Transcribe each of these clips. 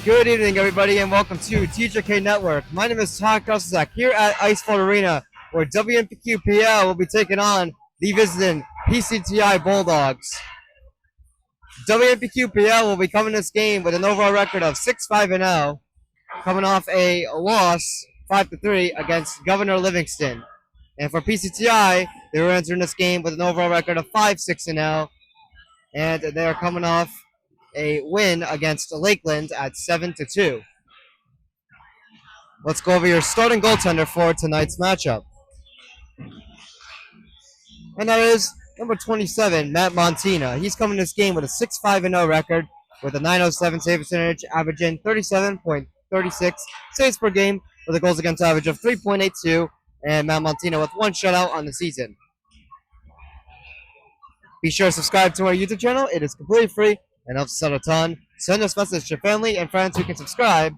Good evening, everybody, and welcome to TJK Network. My name is Todd Kossak here at Icefall Arena, where WMPQPL will be taking on the visiting PCTI Bulldogs. WMPQPL will be coming this game with an overall record of 6-5-0, coming off a loss 5-3 against Governor Livingston. And for PCTI, they were entering this game with an overall record of 5-6-0, and they are coming off a win against Lakeland at 7-2. Let's go over your starting goaltender for tonight's matchup. And that is number 27, Matt Montina. He's coming this game with a 6-5-0 record with a .907 save percentage, averaging 37.36 saves per game with a goals against average of 3.82, and Matt Montina with one shutout on the season. Be sure to subscribe to our YouTube channel. It is completely free and helps us out a ton. Send us message to family and friends who can subscribe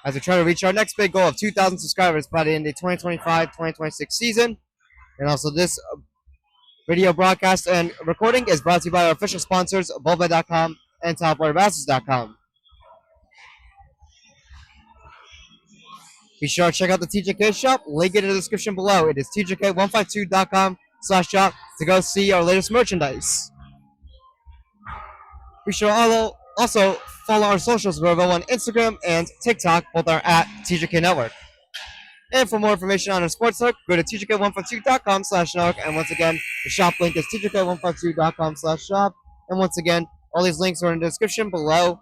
as we try to reach our next big goal of 2,000 subscribers by the end of the 2025-2026 season. And also, this video broadcast and recording is brought to you by our official sponsors, Bulba.com and TopWaterBastards.com. Be sure to check out the TJK shop. Link in the description below. It is TJK152.com/shop to go see our latest merchandise. Be sure to also follow our socials. We're available on Instagram and TikTok. Both are at TJK Network. And for more information on our sports hook, go to TJK152.com/network. And once again, the shop link is TJK152.com/shop. And once again, all these links are in the description below.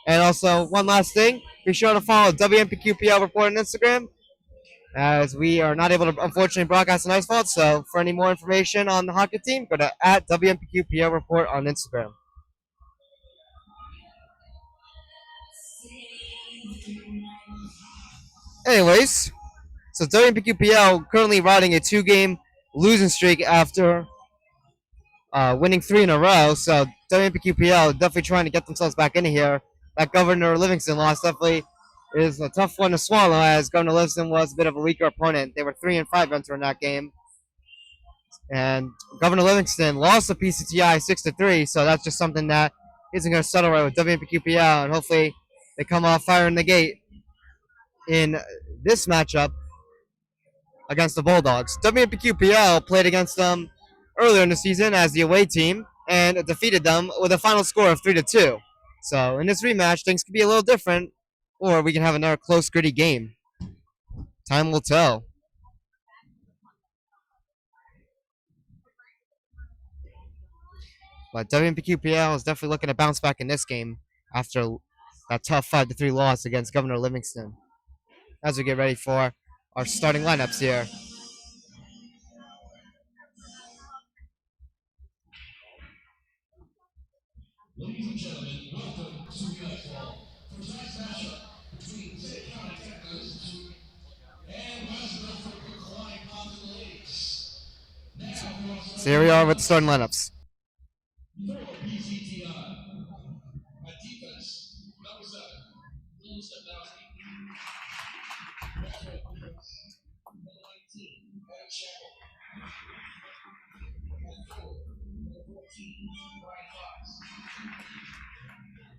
And also, one last thing, be sure to follow WMPQPL Report on Instagram, as we are not able to, unfortunately, broadcast an Icefall. So for any more information on the hockey team, go to at WMPQPL Report on Instagram. Anyways, so WMPQPL currently riding a 2-game losing streak after winning 3 in a row. So WMPQPL definitely trying to get themselves back into here. That Governor Livingston loss definitely is a tough one to swallow, as Governor Livingston was a bit of a weaker opponent. They were 3-5 entering that game, and Governor Livingston lost to PCTI 6-3. So that's just something that isn't going to settle right with WMPQPL, and hopefully they come off firing the gate in this matchup against the Bulldogs. WMPQPL played against them earlier in the season as the away team and defeated them with a final score of 3-2. So in this rematch, things could be a little different, or we can have another close, gritty game. Time will tell. But WMPQPL is definitely looking to bounce back in this game after that tough 5-3 loss against Governor Livingston. As we get ready for our starting lineups here. Ladies and gentlemen, welcome to the Icefall for tonight's matchup between Pequannock and resident for Pequannock Mountain Lakes. So here we are with the starting lineups. For PCTI, at defense, number 7, Lou Stepnowski. Also, number 19, Adam Shamble. At forward, number 14, Brian Fox.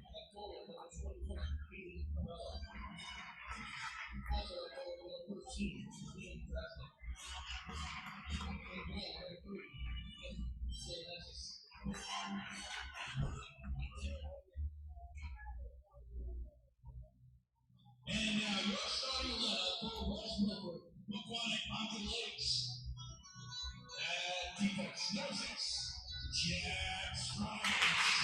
At forward, number 21, Katie Carmelo. Also, at forward, number 13, Ian Krasnick. And goal, number 3, Ian Sylvanus. And now your starting lineup for West River, Pequannock Mountain Lakes. At defense, number 6, Jack Sprites.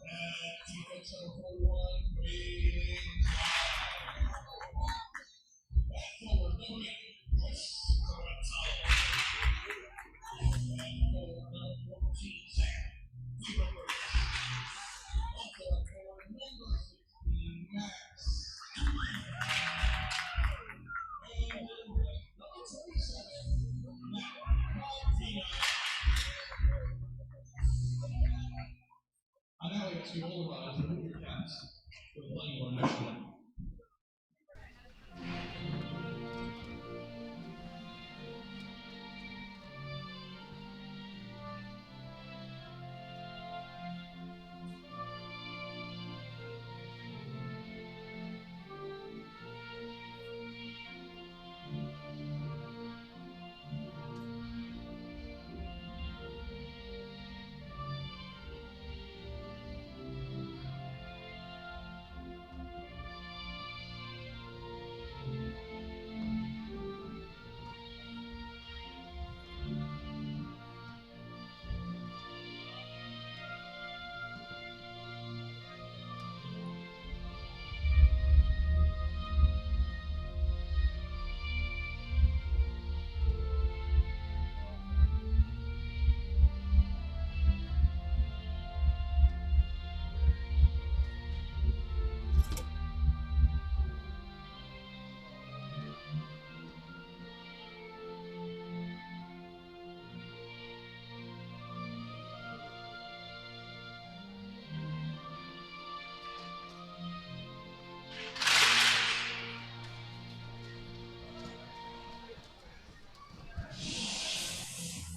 At defense, number 41, Braden Clyde. At forward, number 8, Chris Corantalo. At forward, number 14, Zach Weaver. Also at forward, number 16, Max. And number 27, Matt Martina. I now ask you all to remove your caps for playing our next one.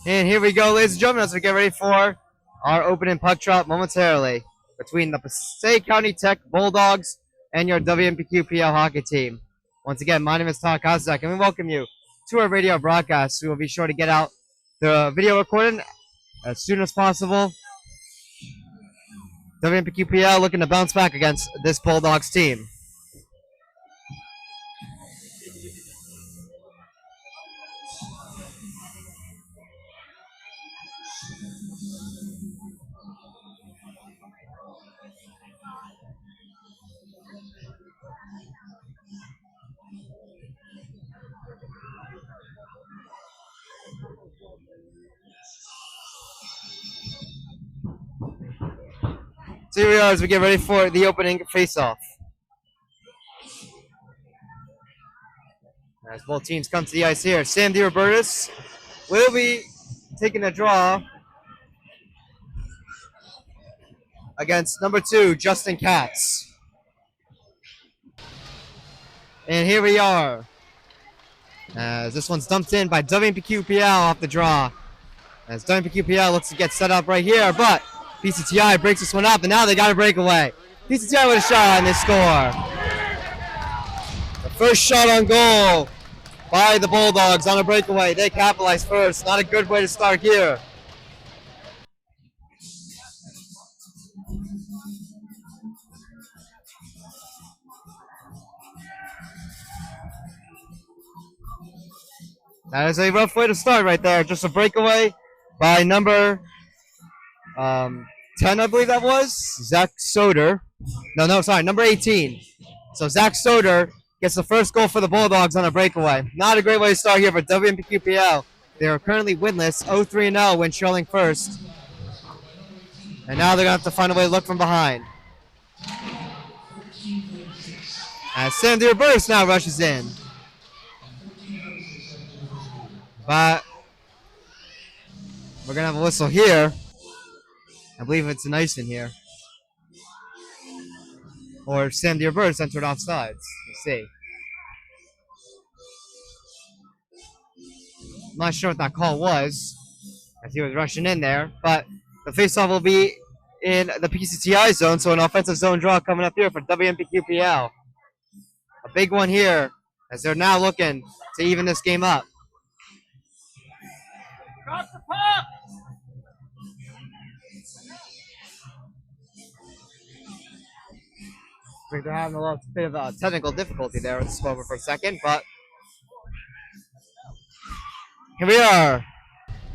And here we go, ladies and gentlemen, as we get ready for our opening puck drop momentarily between the Passaic County Tech Bulldogs and your WMPQPL hockey team. Once again, my name is Todd Kozak, and we welcome you to our radio broadcast. We will be sure to get out the video recording as soon as possible. WMPQPL looking to bounce back against this Bulldogs team. So here we are as we get ready for the opening face-off. As both teams come to the ice here, Sam DiRobertis will be taking a draw against number 2, Justin Katz. And here we are. As this one's dumped in by WMPQPL off the draw. As WMPQPL looks to get set up right here, but PCTI breaks this one up, and now they got a breakaway. PCTI with a shot, and they score. The first shot on goal by the Bulldogs on a breakaway. They capitalize first. Not a good way to start here. That is a rough way to start right there. Just a breakaway by number 10, I believe that was. Zach Soder. No, sorry, number 18. So Zach Soder gets the first goal for the Bulldogs on a breakaway. Not a great way to start here for WMPQPL. They are currently winless, 0-3-0 when trailing first. And now they're going to have to find a way to look from behind. As Sam DiRobertis now rushes in. But we're going to have a whistle here. I believe it's an ice in here. Or Sam DiRobertis entered offsides. Let's see. I'm not sure what that call was, as he was rushing in there. But the faceoff will be in the PCTI zone, so an offensive zone draw coming up here for WMPQPL. A big one here, as they're now looking to even this game up. Drop the puck! I think they're having a little bit of technical difficulty there with the smoker for a second, but here we are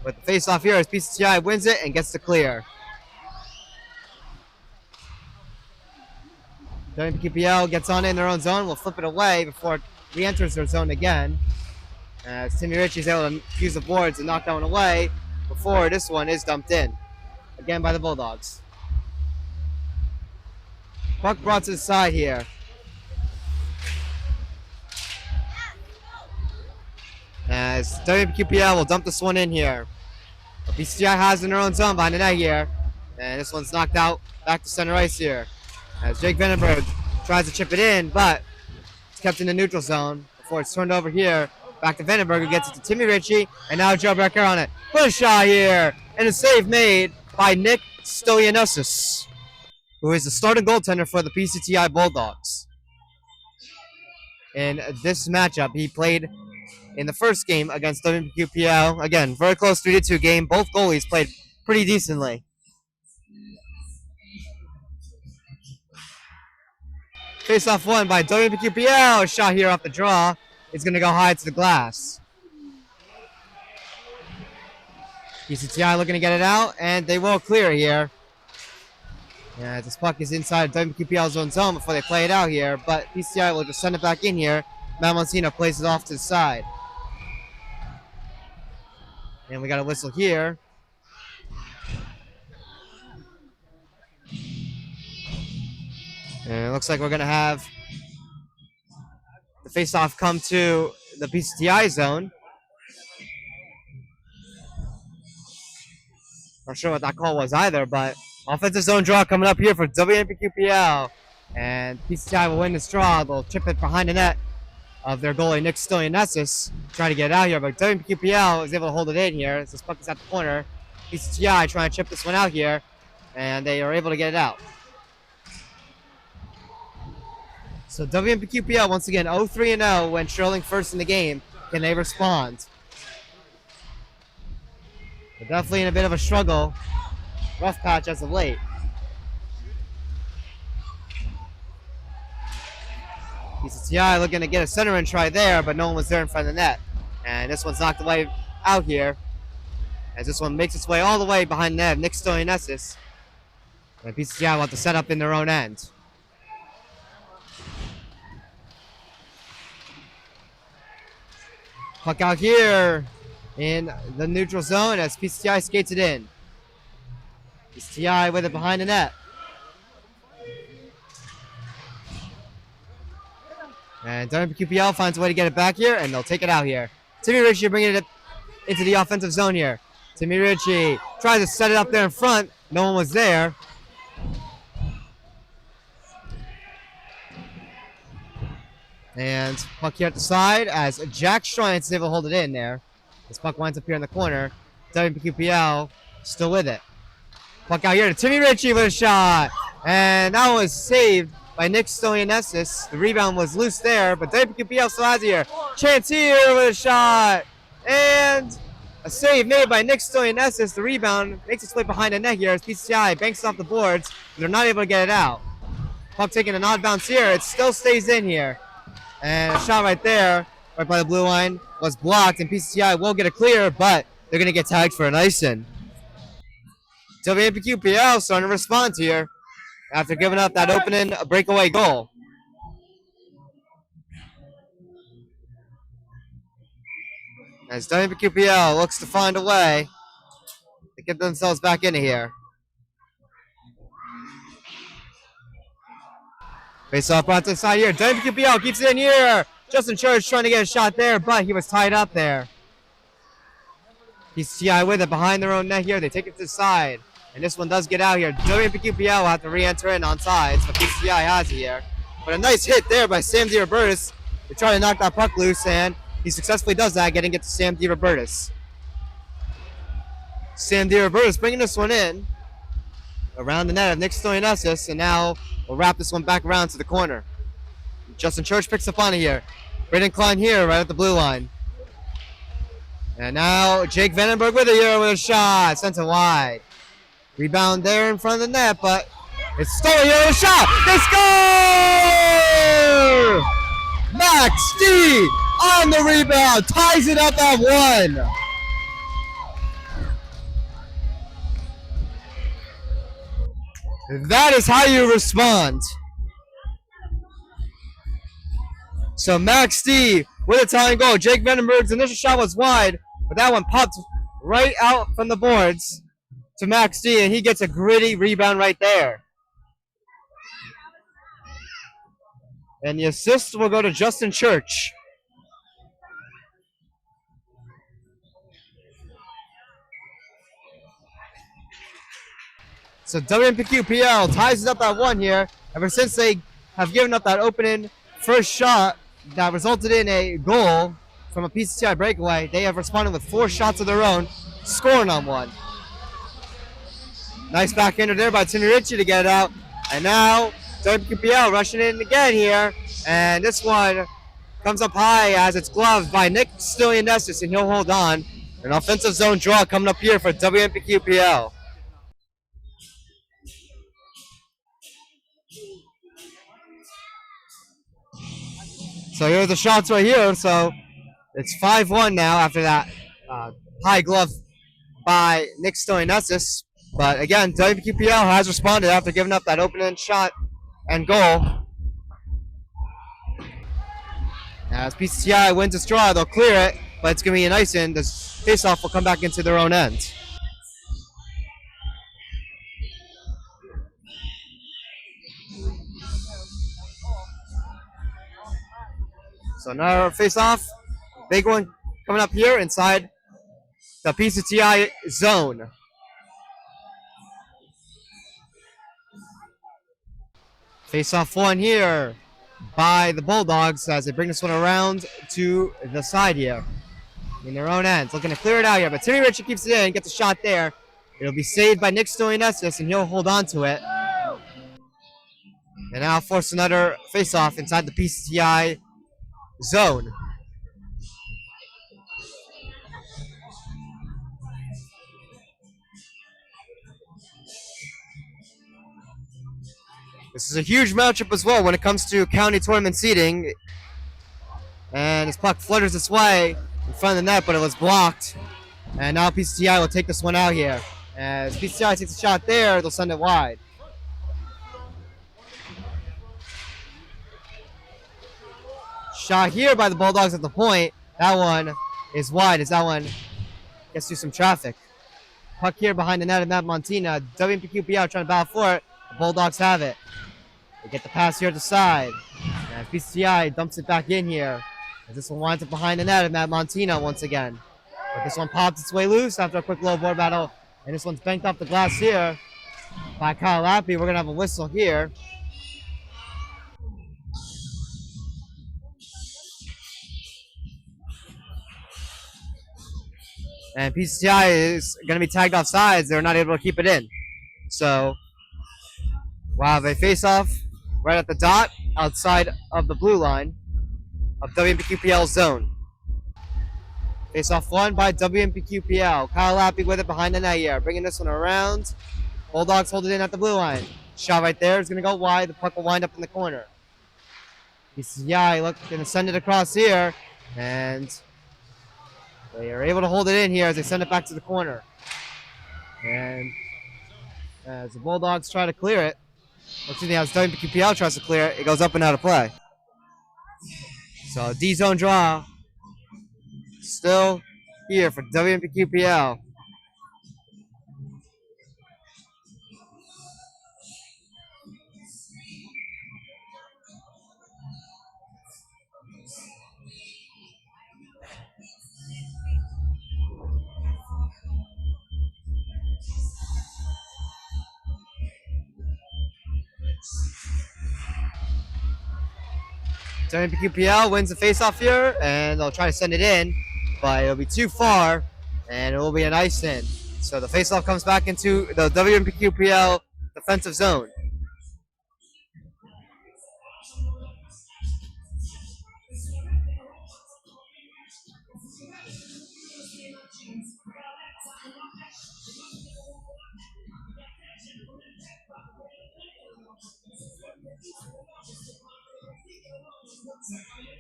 with the face-off here as PCTI wins it and gets the clear. WMPQPL gets on in their own zone. We'll flip it away before it re-enters their zone again. As Timmy Ritchie is able to use the boards and knock that one away before this one is dumped in. Again by the Bulldogs. Puck brought to the side here. As WMPQPL will dump this one in here. PCTI has in their own zone behind the net here. And this one's knocked out back to center ice here. As Jake Vandenberg tries to chip it in, but it's kept in the neutral zone before it's turned over here. Back to Vandenberg, who gets it to Timmy Ritchie, and now Joe Becker on it. Put a shot here, and a save made by Nick Stoyanosis, who is the starting goaltender for the PCTI Bulldogs. In this matchup, he played in the first game against WMPQPL. Again, very close 3-2 game. Both goalies played pretty decently. Face-off won by WMPQPL. A shot here off the draw. It's going to go high to the glass. PCTI looking to get it out, and they will clear here. Yeah, this puck is inside WMPQPL's own zone before they play it out here, but PCTI will just send it back in here. Matt Monsino plays it off to the side. And we got a whistle here. And it looks like we're going to have the face-off come to the PCTI zone. Not sure what that call was either, but offensive zone draw coming up here for WMPQPL. And PCTI will win this draw. They'll chip it behind the net of their goalie Nick Stoyanesis trying to get it out here, but WMPQPL is able to hold it in here. This puck is at the corner. PCTI trying to chip this one out here, and they are able to get it out. So WMPQPL once again 0-3-0 when trailing first in the game. Can they respond? They're definitely in a bit of a struggle. Rough patch as of late. PCTI looking to get a center in try there, but no one was there in front of the net. And this one's knocked away out here. As this one makes its way all the way behind the net. Nick Stoyanesis. And PCTI will have to set up in their own end. Puck out here in the neutral zone as PCTI skates it in. PCTI with it behind the net. And WMPQPL finds a way to get it back here, and they'll take it out here. Timmy Ritchie bringing it into the offensive zone here. Timmy Ritchie tries to set it up there in front. No one was there. And puck here at the side as Jack Strine is able to hold it in there. This puck winds up here in the corner. WMPQPL still with it. Puck out here to Timmy Ritchie with a shot. And that was saved by Nick Stoyanesis. The rebound was loose there, but WMPQPL still has it here. Chance here with a shot. And a save made by Nick Stoyanesis. The rebound makes its way behind the net here as PCI banks off the boards. They're not able to get it out. Puck taking an odd bounce here. It still stays in here. And a shot right there, right by the blue line, was blocked, and PCTI will get a clear, but they're going to get tagged for an icing. WMPQPL starting to respond here after giving up that opening breakaway goal. As WMPQPL looks to find a way to get themselves back into here. Face off brought to the side here. WMPQPL keeps it in here. Justin Church trying to get a shot there, but he was tied up there. PCTI with it behind their own net here. They take it to the side. And this one does get out here. WMPQPL will have to re-enter in on sides, but PCTI has it here. But a nice hit there by Sam DiRobertis to try to knock that puck loose, and he successfully does that, getting it to Sam DiRobertis. Sam DiRobertis bringing this one in around the net of Nick Stoyanesis, and now we'll wrap this one back around to the corner. Justin Church picks up on it here. Braden Klein here right at the blue line. And now Jake Vandenberg with it here with a shot. Sent it wide. Rebound there in front of the net, but it's stolen here with a shot. They score! Max D on the rebound. Ties it up at 1. That is how you respond. So Max D with a tying goal. Jake Vandenberg's initial shot was wide, but that one popped right out from the boards to Max D, and he gets a gritty rebound right there. And the assist will go to Justin Church. So WMPQPL ties it up at 1 here. Ever since they have given up that opening first shot that resulted in a goal from a PCTI breakaway, they have responded with 4 shots of their own, scoring on 1. Nice backhander there by Timmy Ritchie to get it out. And now WMPQPL rushing in again here. And this one comes up high as it's gloved by Nick Stoyanesis, and he'll hold on. An offensive zone draw coming up here for WMPQPL. So here are the shots right here. So it's 5-1 now after that high glove by Nick Stoyanesis. But again, WMPQPL has responded after giving up that opening shot and goal. As PCTI wins its draw, they'll clear it, but it's going to be an icing. The faceoff will come back into their own end. So another face-off. Big one coming up here inside the PCTI zone. Face-off one here. by the Bulldogs as they bring this one around to the side here. In their own ends. Looking to clear it out here, but Timmy Richard keeps it in, gets a shot there. It'll be saved by Nick Stoyanessis, and he'll hold on to it. And now force another face-off inside the PCTI zone. This is a huge matchup as well when it comes to county tournament seeding. And his puck flutters its way in front of the net, but it was blocked. And now PCTI will take this one out here. As PCTI takes a shot there, they'll send it wide. Shot here by the Bulldogs at the point. That one is wide as that one gets through some traffic. Puck here behind the net of Matt Montina. WMPQPL trying to battle for it. The Bulldogs have it. They get the pass here at the side. And PCTI dumps it back in here. As this one winds up behind the net of Matt Montina once again. But this one pops its way loose after a quick low board battle. And this one's banked off the glass here by Kyle Lappy. We're going to have a whistle here. And PCTI is going to be tagged off sides. They're not able to keep it in. So, wow, they face off right at the dot outside of the blue line of WMPQPL zone. Face off won by WMPQPL. Kyle Lappy with it behind the net here. Bringing this one around. Bulldogs hold it in at the blue line. Shot right there is going to go wide. The puck will wind up in the corner. PCTI going to send it across here. And they are able to hold it in here as they send it back to the corner. And as the Bulldogs try to clear it, excuse me, as WMPQPL tries to clear it, it goes up and out of play. So D-zone draw still here for WMPQPL. WMPQPL wins the faceoff here, and they'll try to send it in, but it'll be too far, and it will be an ice in. So the faceoff comes back into the WMPQPL defensive zone.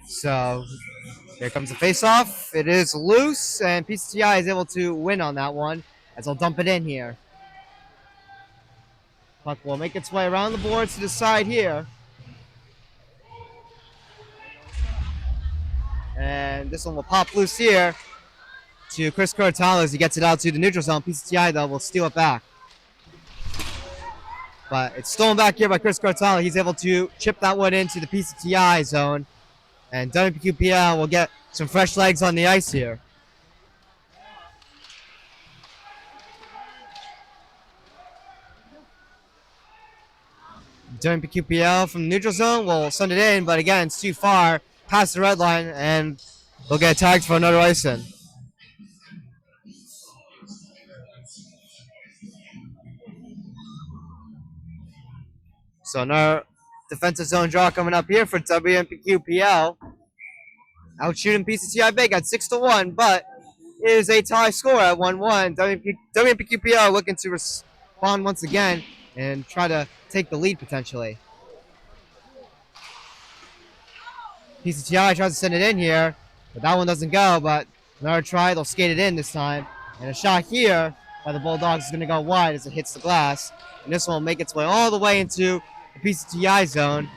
So here comes the face-off. It is loose, and PCTI is able to win on that one as they'll dump it in here. Puck will make its way around the boards to the side here. And this one will pop loose here to Chris Cortalo as he gets it out to the neutral zone. PCTI, though, will steal it back. But it's stolen back here by Chris Cortalo. He's able to chip that one into the PCTI zone. And WMPQPL will get some fresh legs on the ice here. WMPQPL from the neutral zone will send it in, but again, it's too far past the red line, and they'll get tagged for another ice in. So another defensive zone draw coming up here for WMPQPL. Out shooting PCTI big at 6-1, but it is a tie score at 1-1. WMPQPL looking to respond once again and try to take the lead potentially. PCTI tries to send it in here, but that one doesn't go, but another try, they'll skate it in this time. And a shot here by the Bulldogs is going to go wide as it hits the glass. And this one will make its way all the way into the PCTI zone.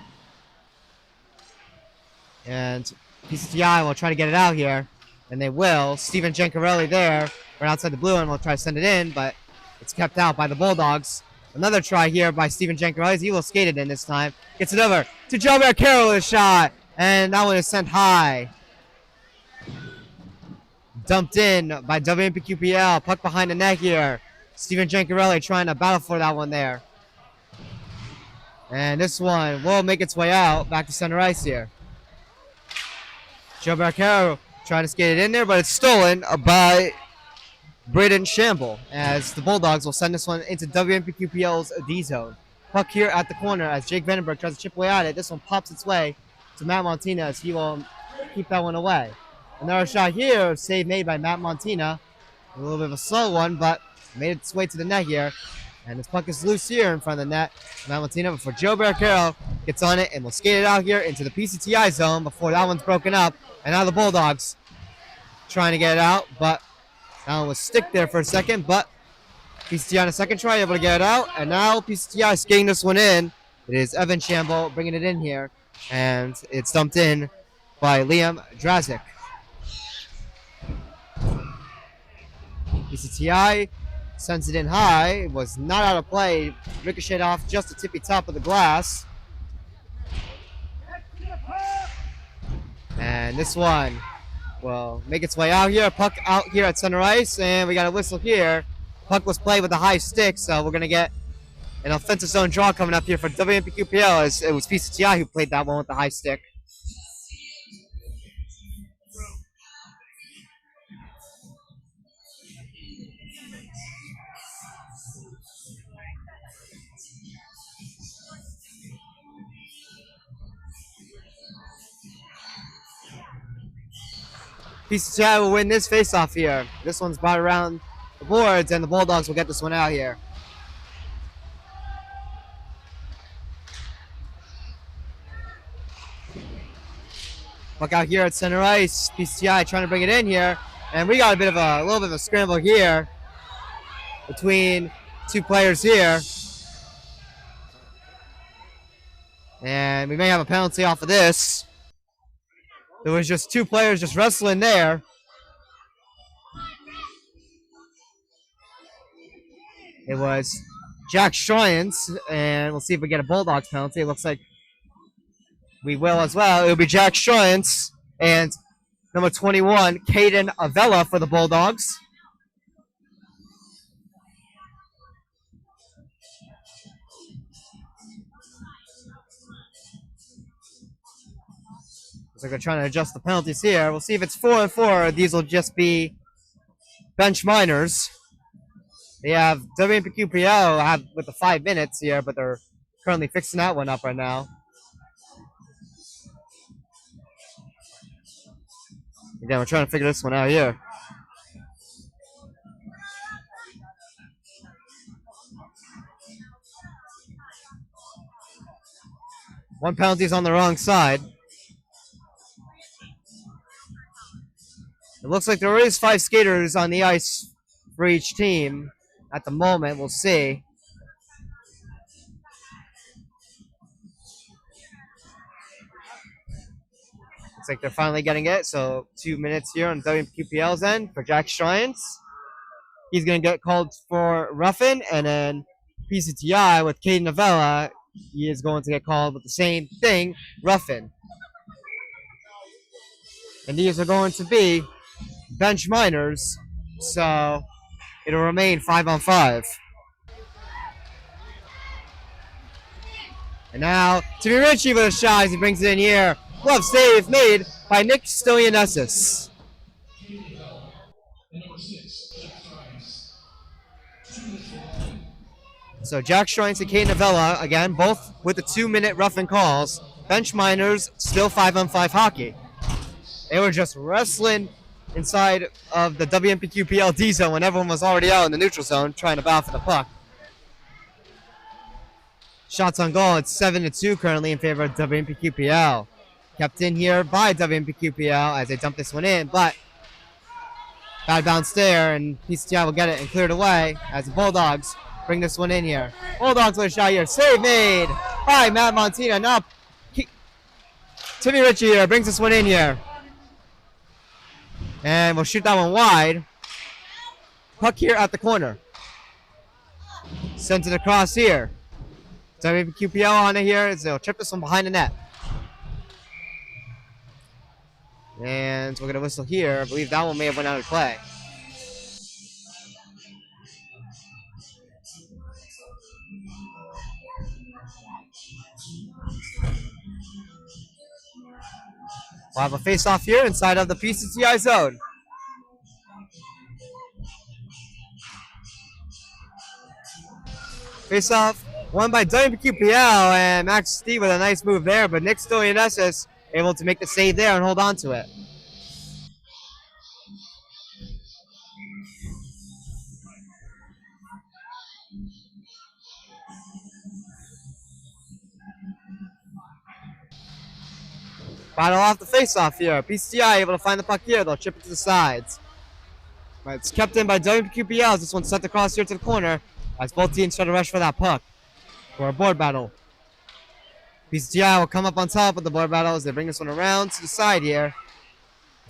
And PCTI will try to get it out here, and they will. Steven Gencarelli there, right outside the blue, and will try to send it in, but it's kept out by the Bulldogs. Another try here by Steven Gencarelli. He will skate it in this time. Gets it over to Joe Carroll with a shot, and that one is sent high. Dumped in by WMPQPL. Puck behind the net here. Steven Gencarelli trying to battle for that one there. And this one will make its way out back to center ice here. Joe Barcaro trying to skate it in there, but it's stolen by Braden Shamble as the Bulldogs will send this one into WMPQPL's D zone. Puck here at the corner as Jake Vandenberg tries to chip away at it. This one pops its way to Matt Montina as he will keep that one away. Another shot here, save made by Matt Montina. A little bit of a slow one, but made its way to the net here. And this puck is loose here in front of the net. Matt Montina before Joe Barcaro gets on it and will skate it out here into the PCTI zone before that one's broken up. And now the Bulldogs trying to get it out, but that one was stick there for a second, but PCTI on a second try, able to get it out. And now PCTI skating this one in. It is Evan Shamble bringing it in here, and it's dumped in by Liam Drazik. PCTI sends it in high. It was not out of play. Ricocheted off just the tippy top of the glass. And this one will make its way out here. Puck out here at center ice, and we got a whistle here. Puck was played with a high stick, so we're going to get an offensive zone draw coming up here for WMPQPL, as it was PCTI who played that one with the high stick. PCTI will win this faceoff here. This one's brought around the boards, and the Bulldogs will get this one out here. Puck out here at center ice. PCTI trying to bring it in here, and we got a little bit of a scramble here between two players here, and we may have a penalty off of this. There was just two players just wrestling there. It was Jack Stroyans, and we'll see if we get a Bulldogs penalty. It looks like we will as well. It'll be Jack Stroyans and number 21, Caden Avella for the Bulldogs. So they're trying to adjust the penalties here. We'll see if it's 4-4. These will just be bench minors. They have WMPQPL have with the 5 minutes here, but they're currently fixing that one up right now. Again, we're trying to figure this one out here. One penalty is on the wrong side. It looks like there is 5 skaters on the ice for each team at the moment. We'll see. Looks like they're finally getting it. So 2 minutes here on WMQPL's end for Jack Stroyans. He's going to get called for roughing, and then PCTI with Caden Avella, he is going to get called with the same thing, roughing. And these are going to be bench minors, so it'll remain 5-on-5. And now to be Richie with a shot as he brings it in here. Glove save made by Nick Stilianesis. So Jack Stroyans and Kate Novella, again, both with the 2-minute roughing calls. Bench minors, still 5-on-5 hockey. They were just wrestling inside of the WMPQPL D zone when everyone was already out in the neutral zone trying to battle for the puck. Shots on goal, it's 7-2 currently in favor of WMPQPL. Kept in here by WMPQPL as they dump this one in, but bad bounce there, and PCTI will get it and clear it away as the Bulldogs bring this one in here. Bulldogs with a shot here. Save made by Matt Montina. Now Timmy Ritchie here brings this one in here. And we'll shoot that one wide. Puck here at the corner. Sends it across here. WQPL on it here. They'll chip this one behind the net. And we're going to whistle here. I believe that one may have went out of play. We'll have a face-off here inside of the PCTI zone. Face-off won by WMPQPL, and Max D with a nice move there, but Nick Stolianesis able to make the save there and hold on to it. Battle off the face-off here. PCTI able to find the puck here. They'll chip it to the sides. But it's kept in by WMPQPL as this one's sent across here to the corner as both teams try to rush for that puck for a board battle. PCTI will come up on top of the board battle as they bring this one around to the side here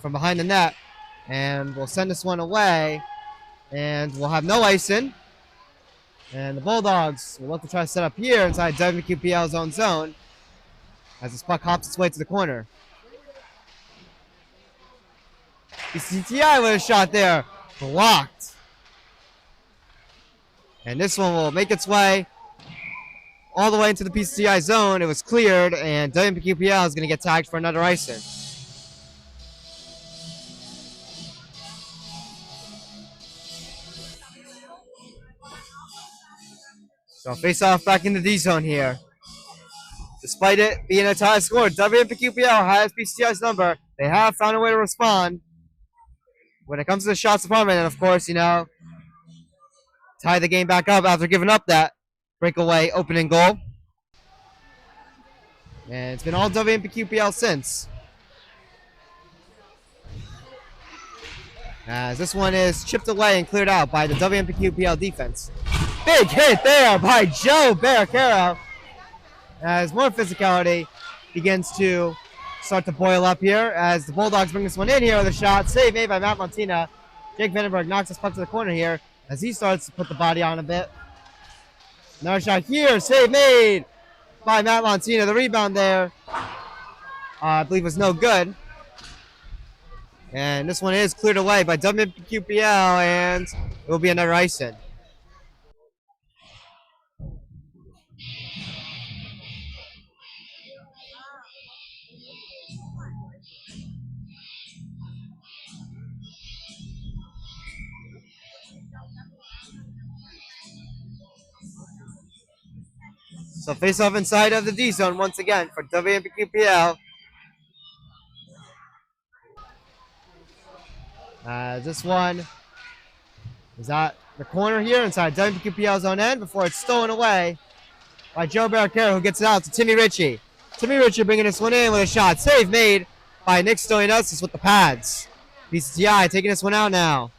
from behind the net. And we'll send this one away. And we'll have no icing. And the Bulldogs will look to try to set up here inside WMPQPL's own zone as this puck hops its way to the corner. PCTI with a shot there. Blocked. And this one will make its way all the way into the PCTI zone. It was cleared, and WMPQPL is going to get tagged for another icing. So face off back in the D zone here. Despite it being a tie score, WMPQPL has PCTI's number. They have found a way to respond when it comes to the shots department, and of course, you know, tie the game back up after giving up that breakaway opening goal. And it's been all WMPQPL since. As this one is chipped away and cleared out by the WMPQPL defense. Big hit there by Joe Barricaro as more physicality begins to start to boil up here as the Bulldogs bring this one in here with a shot. Save made by Matt Montina. Jake Vandenberg knocks this puck to the corner here as he starts to put the body on a bit. Another shot here. Save made by Matt Montina. The rebound there, I believe, was no good. And this one is cleared away by WMPQPL, and it will be another icing. So face off inside of the D zone once again for WMPQPL. This one is at the corner here inside WMPQPL's own end before it's stolen away by Joe Barricaro, who gets it out to Timmy Ritchie. Timmy Ritchie bringing this one in with a shot. Save made by Nick Stolianesis with the pads. PCTI taking this one out now.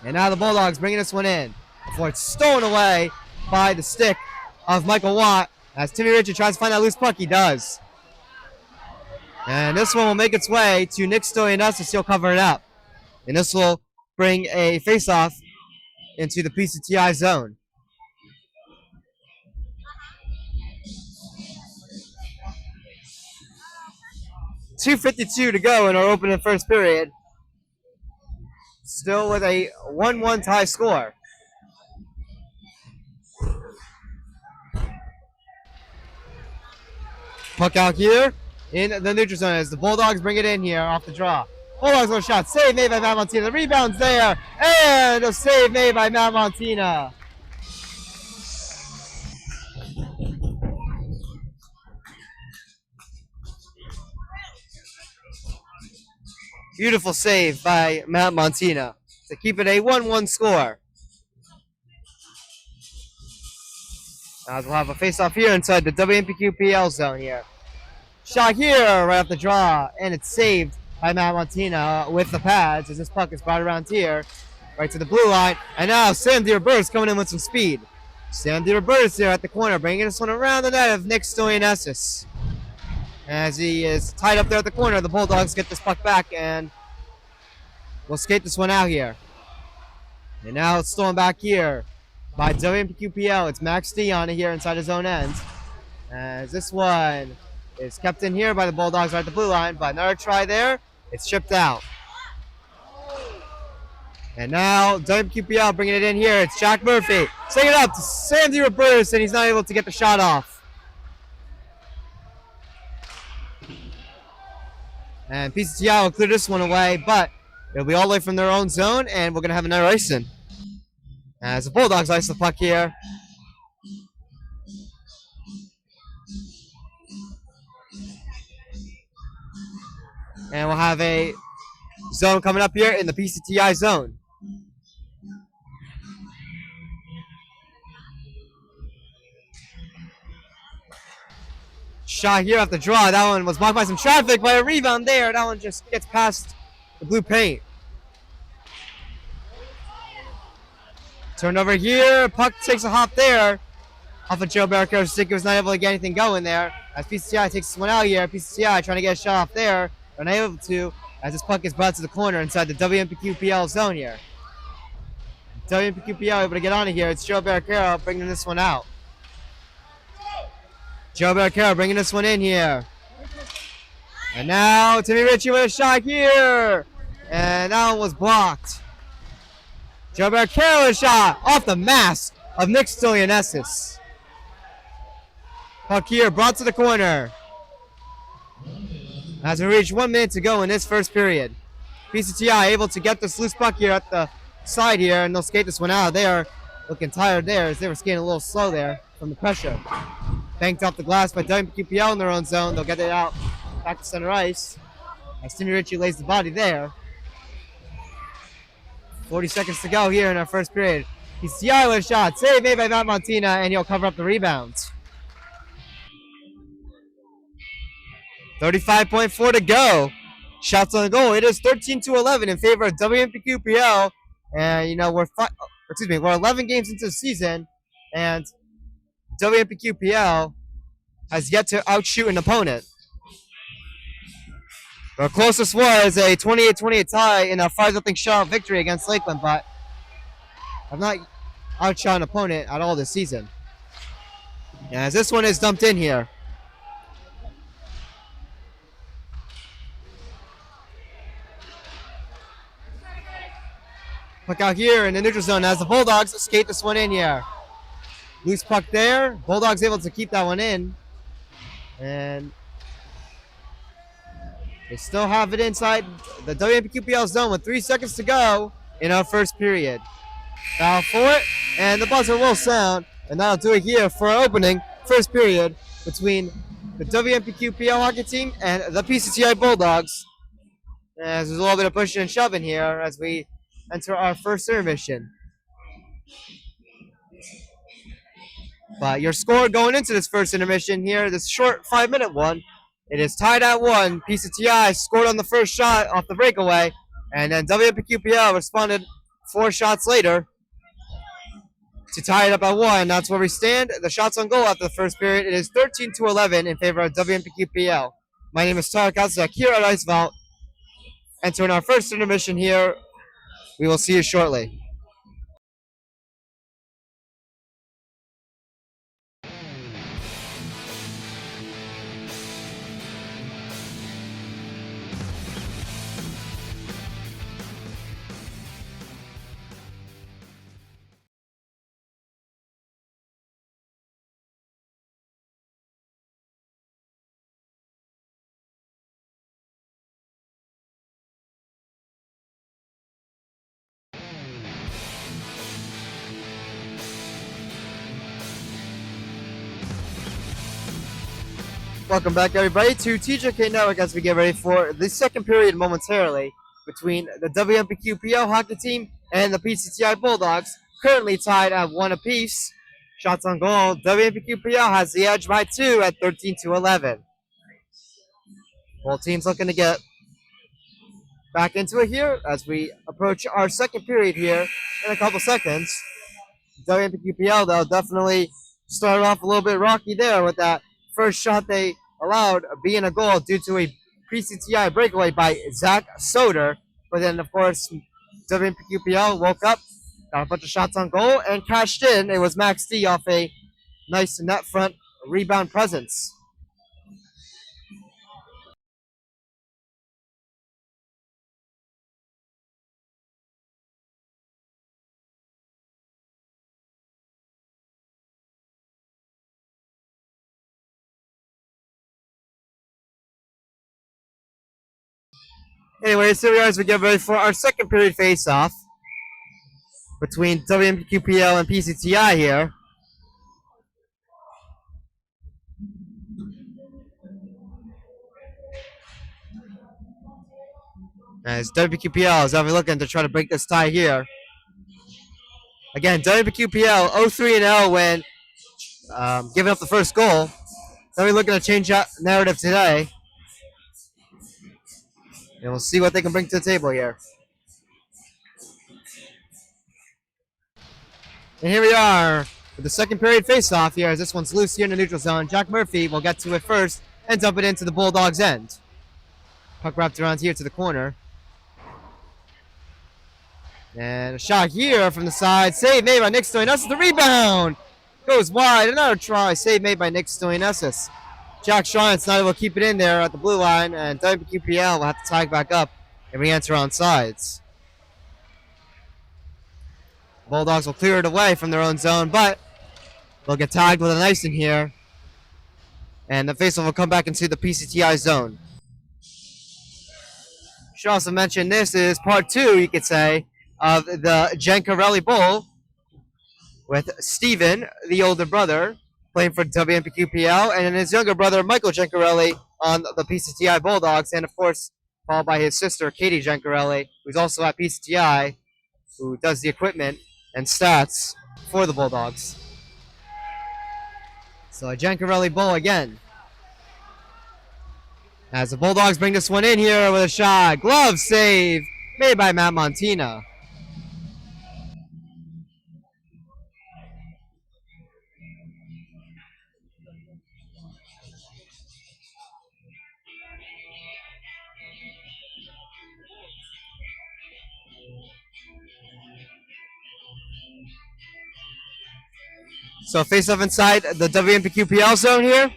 And now the Bulldogs bringing this one in before it's stolen away by the stick of Michael Watt as Timmy Ritchie tries to find that loose puck. He does. And this one will make its way to Nick Stolianesis. He'll cover it up. And this will bring a face-off into the PCTI zone. .252 to go in our opening first period. Still with a 1-1 tie score. Puck out here in the neutral zone as the Bulldogs bring it in here off the draw. Bulldogs with a shot. Save made by Matt Montina. The rebound's there. And a save made by Matt Montina. Beautiful save by Matt Montina to keep it a 1-1 score. As we'll have a face-off here inside the WMPQPL zone here. Shot here right off the draw, and it's saved by Matt Montina with the pads as this puck is brought around here, right to the blue line. And now Sam DeRoberts coming in with some speed. Sam DeRoberts here at the corner, bringing this one around the net of Nick Stolianesis. As he is tied up there at the corner, the Bulldogs get this puck back, and we'll skate this one out here. And now it's stolen back here by WMPQPL. It's Max D on it here inside his own end. As this one is kept in here by the Bulldogs right at the blue line. But another try there. It's shipped out. And now WMPQPL bringing it in here. It's Jack Murphy. Setting it up to Sam DeRoberts, and he's not able to get the shot off. And PCTI will clear this one away, but it'll be all the way from their own zone, and we're going to have another icing. As the Bulldogs ice the puck here. And we'll have a zone coming up here in the PCTI zone. Shot here off the draw. That one was blocked by some traffic, but a rebound there. That one just gets past the blue paint. Turned over here. Puck takes a hop there. Off of Joe Barricaro's stick. He was not able to get anything going there. As PCTI takes this one out here. PCTI trying to get a shot off there. Unable to, as this puck is brought to the corner inside the WMPQPL zone here. WMPQPL able to get on it here. It's Joe Barricaro bringing this one out. Joe Barricaro bringing this one in here. And now Timmy Ritchie with a shot here. And that one was blocked. Joe Barricaro with a shot off the mask of Nick Stolianesis. Puck here brought to the corner. As we reach 1 minute to go in this first period. PCTI able to get this loose puck here at the side here, and they'll skate this one out. They are looking tired there as they were skating a little slow there from the pressure. Banked off the glass by WMPQPL in their own zone. They'll get it out back to center ice. As Timmy Ritchie lays the body there. 40 seconds to go here in our first period. PCTI with a shot. Save made by Matt Montina, and he'll cover up the rebounds. 35.4 to go. Shots on the goal. It is 13-11 in favor of WMPQPL. And, you know, we're 11 games into the season, and WMPQPL has yet to outshoot an opponent. Our closest was a 28-28 tie in a 5-0 shutout victory against Lakeland, but I've not outshot an opponent at all this season. And as this one is dumped in here. Puck out here in the neutral zone as the Bulldogs skate this one in here. Loose puck there. Bulldogs able to keep that one in. And they still have it inside the WMPQPL zone with 3 seconds to go in our first period. Foul for it, and the buzzer will sound, and that'll do it here for our opening first period between the WMPQPL hockey team and the PCTI Bulldogs. As there's a little bit of pushing and shoving here as we enter our first intermission. But your score going into this first intermission here, this short 5-minute one, it is tied at 1. PCTI scored on the first shot off the breakaway, and then WMPQPL responded 4 shots later to tie it up at 1. That's where we stand. The shots on goal after the first period, it is 13-11 in favor of WMPQPL. My name is Tyler Kazak here at Ice Vault. Entering our first intermission here. We will see you shortly. Welcome back, everybody, to TJK Network as we get ready for the second period momentarily between the WMPQPL hockey team and the PCTI Bulldogs, currently tied at 1 apiece. Shots on goal. WMPQPL has the edge by 2 at 13-11. Both teams looking to get back into it here as we approach our second period here in a couple seconds. WMPQPL, though, definitely started off a little bit rocky there with that first shot they allowed being a goal due to a PCTI breakaway by Zach Soder. But then, of course, WMPQPL woke up, got a bunch of shots on goal, and cashed in. It was Max D off a nice net front rebound presence. Anyways, here we are as we get ready for our second period face-off between WMPQPL and PCTI here. As WPQPL is looking to try to break this tie here. Again, WPQPL 0-3-0 when giving up the first goal. They'll be looking to change that narrative today. And we'll see what they can bring to the table here. And here we are with the second period face-off here as this one's loose here in the neutral zone. Jack Murphy will get to it first and dump it into the Bulldogs' end. Puck wrapped around here to the corner. And a shot here from the side. Save made by Nick Stoyanakis. The rebound goes wide. Another try. Save made by Nick Stoyanakis. Jack Shaw's not able to keep it in there at the blue line, and WQPL will have to tag back up and re-enter on sides. Bulldogs will clear it away from their own zone, but they'll get tagged with an icing here. And the faceoff will come back into the PCTI zone. Should also mention this is part two, you could say, of the Jankarelli Bowl with Steven, the older brother, playing for WMPQPL, and his younger brother, Michael Jankarelli, on the PCTI Bulldogs, and of course, followed by his sister, Katie Jankarelli, who's also at PCTI, who does the equipment and stats for the Bulldogs. So a Jankarelli Bowl again. As the Bulldogs bring this one in here with a shot. Glove save made by Matt Montina. So face-off inside the WMPQPL zone here.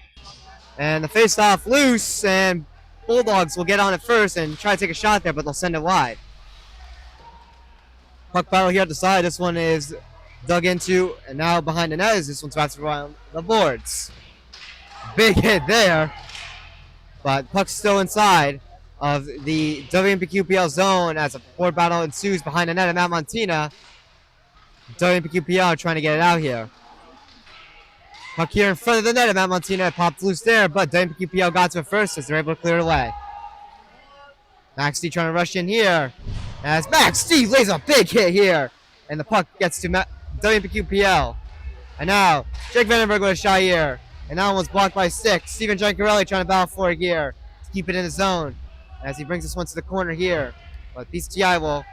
And the face-off loose, and Bulldogs will get on it first and try to take a shot there, but they'll send it wide. Puck battle here at the side. This one is dug into, and now behind the net as this one's wrapped around the boards. Big hit there, but puck's still inside of the WMPQPL zone as a board battle ensues behind the net of Matt Montina. WMPQPL trying to get it out here. Puck here in front of the net of Matt Montina. Popped loose there, but WMPQPL got to it first as they're able to clear it away. Max D trying to rush in here. As Max D lays a big hit here. And the puck gets to WMPQPL. And now, Jake Vandenberg with a shot here. And that one was blocked by Stick. Steven Jankarelli trying to battle for it here to keep it in the zone. As he brings this one to the corner here. But PCTI will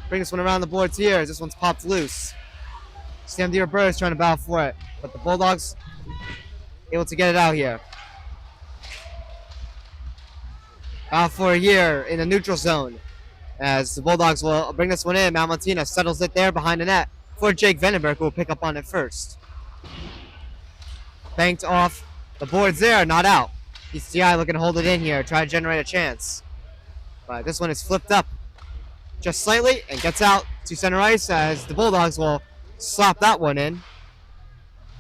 bring this one around the boards here as this one's popped loose. Sam Deere is trying to battle for it. But the Bulldogs able to get it out here. Battle for it here in the neutral zone. As the Bulldogs will bring this one in. Matt Montina settles it there behind the net for Jake Vandenberg, who will pick up on it first. Banked off the boards there, not out. PCTI looking to hold it in here, try to generate a chance. But this one is flipped up just slightly and gets out to center ice as the Bulldogs will slap that one in.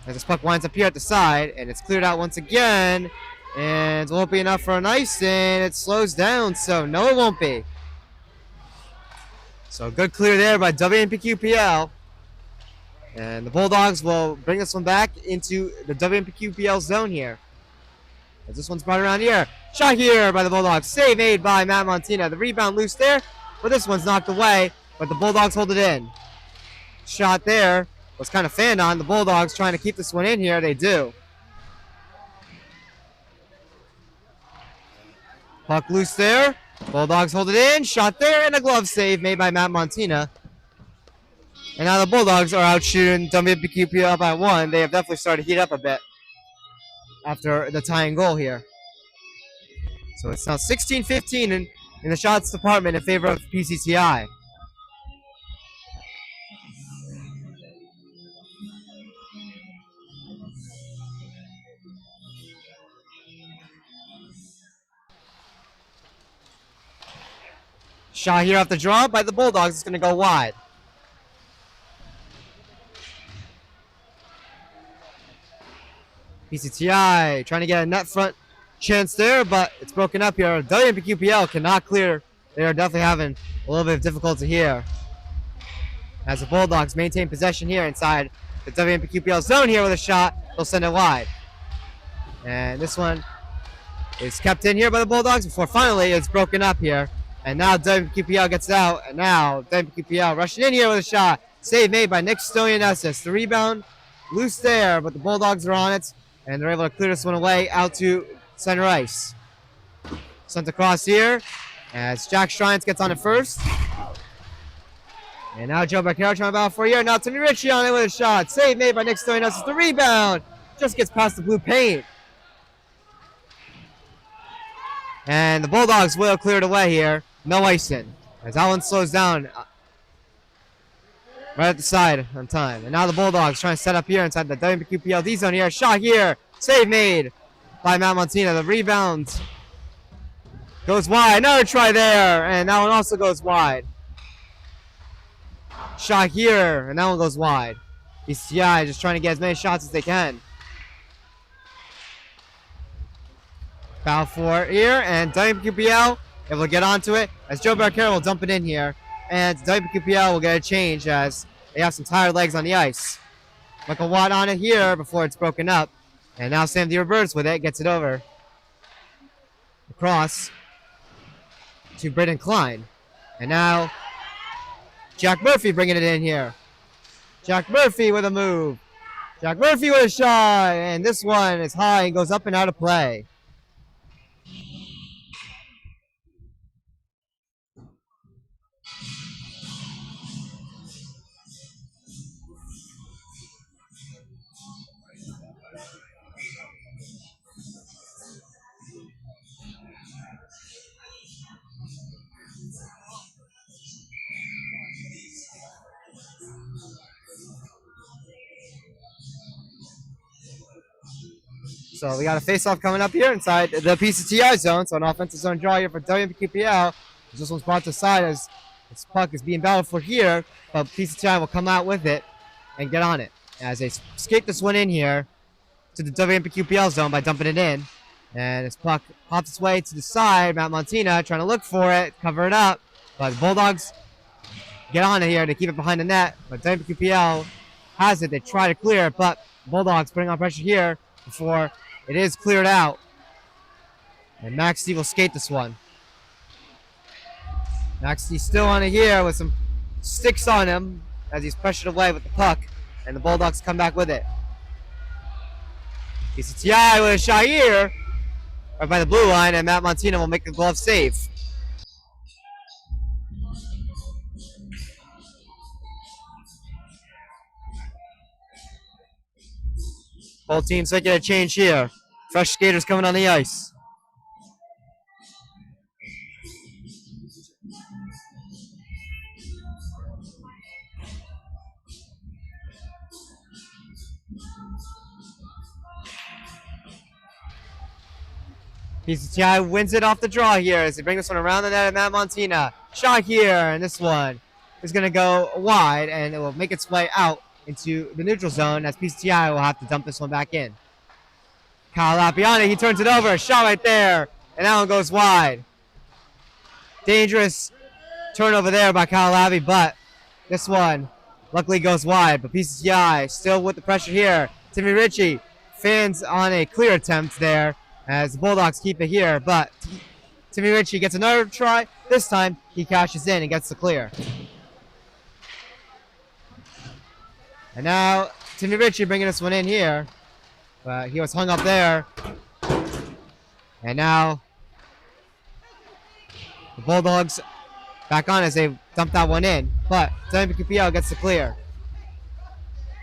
As this puck winds up here at the side, and it's cleared out once again. And it won't be enough for an ice, and it slows down, so no, it won't be. So good clear there by WMPQPL. And the Bulldogs will bring this one back into the WMPQPL zone here. As this one's brought around here. Shot here by the Bulldogs. Save made by Matt Montina. The rebound loose there, but this one's knocked away, but the Bulldogs hold it in. Shot there was kind of fanned on. The Bulldogs trying to keep this one in here. They do. Puck loose there. Bulldogs hold it in. Shot there, and a glove save made by Matt Montina. And now the Bulldogs are out shooting WMPQPL by one. They have definitely started to heat up a bit after the tying goal here. So it's now 16-15 in the shots department in favor of PCTI. Shot here off the draw by the Bulldogs. It's going to go wide. PCTI trying to get a net front chance there, but it's broken up here. WMPQPL cannot clear they are definitely having a little bit of difficulty here. As the Bulldogs maintain possession here inside the WMPQPL zone here with a shot, they'll send it wide. And this one is kept in here by the Bulldogs before finally it's broken up here. And now WMPQPL gets it out, and now WMPQPL rushing in here with a shot. Save made by Nick Stoyanessis. The rebound loose there, but the Bulldogs are on it, and they're able to clear this one away out to center ice. Sent across here as Jack Shrines gets on it first. And now Joe Beccaro trying to battle for a year. Now Timmy Ritchie on it with a shot. Save made by Nick Stoyanessis. The rebound just gets past the blue paint. And the Bulldogs will clear it away here. No icing. As Allen slows down right at the side on time. And now the Bulldogs trying to set up here inside the WMPQPL D zone here. Shot here. Save made by Matt Montina. The rebound goes wide. Another try there. And that one also goes wide. Shot here. And that one goes wide. PCTI just trying to get as many shots as they can. Foul for here, and WMPQPL able to get onto it as Joe Beccaro will dump it in here. And WMPQPL will get a change as they have some tired legs on the ice. Michael Watt on it here before it's broken up. And now Sam DeRoberts with it, gets it over. Across to Britton Klein. And now Jack Murphy bringing it in here. Jack Murphy with a move. Jack Murphy with a shot. And this one is high and goes up and out of play. So we got a face-off coming up here inside the PCTI zone. So an offensive zone draw here for WMPQPL. This one's brought to the side as this puck is being battled for here, but PCTI will come out with it and get on it as they skate this one in here to the WMPQPL zone by dumping it in. And this puck pops its way to the side. Matt Montina trying to look for it, cover it up, but the Bulldogs get on it here to keep it behind the net. But WMPQPL has it. They try to clear it, but Bulldogs putting on pressure here before it is cleared out. And Max D will skate this one. Max D still on it here with some sticks on him as he's pressured away with the puck. And the Bulldogs come back with it. PCTI with a shot here right by the blue line, and Matt Montina will make the glove save. Both teams making a change here. Fresh skaters coming on the ice. PCTI wins it off the draw here as they bring this one around the net at Matt Montina. Shot here, and this one is going to go wide, and it will make its way out into the neutral zone as PCTI will have to dump this one back in. Kyle Lappiani, he turns it over. Shot right there, and that one goes wide. Dangerous turnover there by Kyle Lappi, but this one luckily goes wide. But PCTI still with the pressure here. Timmy Ritchie fans on a clear attempt there as the Bulldogs keep it here, but Timmy Ritchie gets another try. This time, he cashes in and gets the clear. And now, Timmy Ritchie bringing this one in here, but he was hung up there. And now, the Bulldogs back on as they dump that one in, but WMPQPL gets the clear.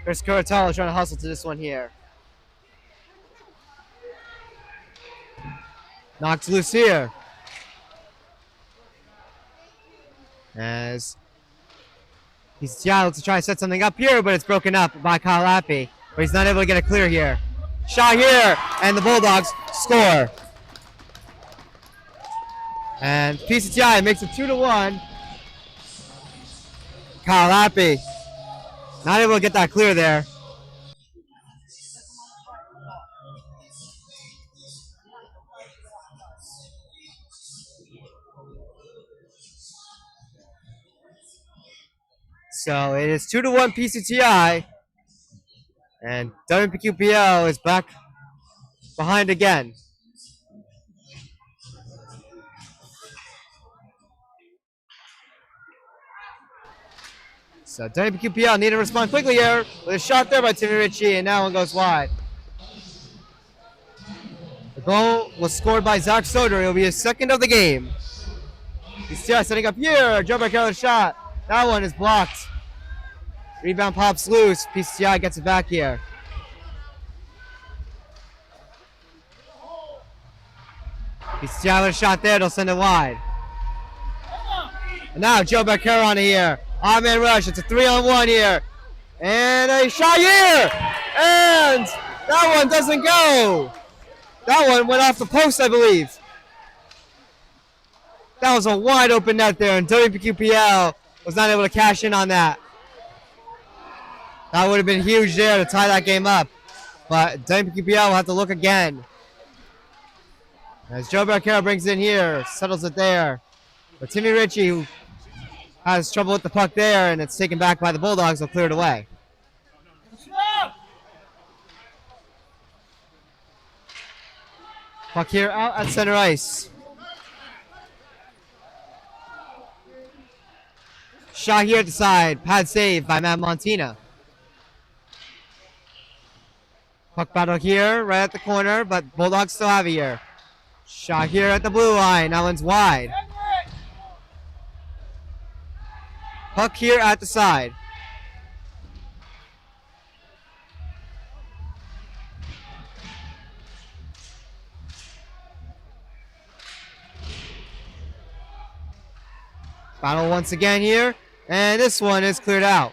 Chris Curatolo trying to hustle to this one here. Knocked loose here. As PCTI looks to try to set something up here, but it's broken up by Kyle Lappi. But he's not able to get a clear here. Shot here, and the Bulldogs score. And PCTI makes it 2-1. Kyle Lappi not able to get that clear there. So it is 2-1 PCTI. And WMPQPL is back behind again. So WMPQPL need to respond quickly here with a shot there by Timmy Ritchie, and that one goes wide. The goal was scored by Zach Soder. It'll be his second of the game. PCTI setting up here. Joe Barkero's shot. That one is blocked. Rebound pops loose. PCTI gets it back here. PCTI with a shot there. They'll send it wide. And now Joe Barkero on here. Odd man rush. It's a 3-on-1 here. And a shot here. And that one doesn't go. That one went off the post, I believe. That was a wide open net there, and WMPQPL was not able to cash in on that. That would have been huge there to tie that game up. But WMPQPL will have to look again. As Joe Barkero brings it in here, settles it there. But Timmy Ritchie, who has trouble with the puck there, and it's taken back by the Bulldogs, will clear it away. Puck here out at center ice. Shot here at the side. Pad save by Matt Montina. Puck battle here, right at the corner, but Bulldogs still have it here. Shot here at the blue line. That one's wide. Puck here at the side. Battle once again here, and this one is cleared out.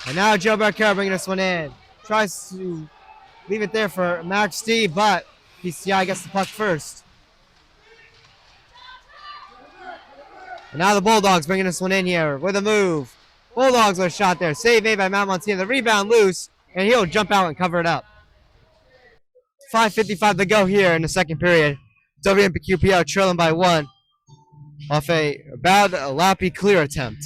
And now Joe Barkero bringing this one in. Tries to leave it there for Max D, but PCI gets the puck first. And now the Bulldogs bringing this one in here with a move. Bulldogs with a shot there. Save made by Matt Montina. The rebound loose, and he'll jump out and cover it up. 5:55 to go here in the second period. WMPQPL trailing by 1 off a bad lappy clear attempt.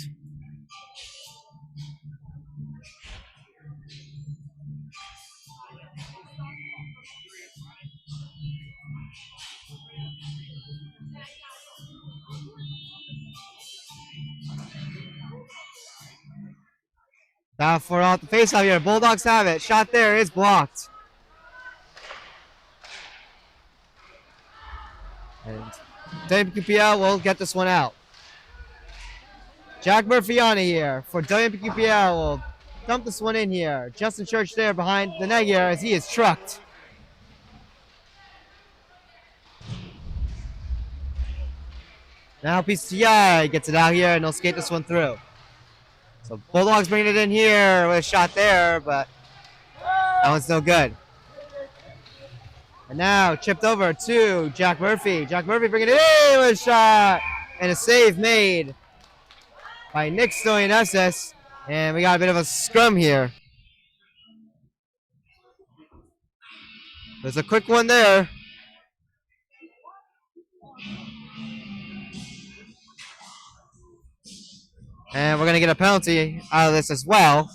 Now for off the face-off here. Bulldogs have it. Shot there is blocked. And WMPQPL will get this one out. Jack Murphy on it here for WMPQPL will dump this one in here. Justin Church there behind the net here as he is trucked. Now PCTI gets it out here and they'll skate this one through. So Bulldogs bringing it in here with a shot there, but that one's no good. And now chipped over to Jack Murphy. Jack Murphy bringing it in with a shot. And a save made by Nick Stoyanesis. And we got a bit of a scrum here. There's a quick one there. And we're going to get a penalty out of this as well.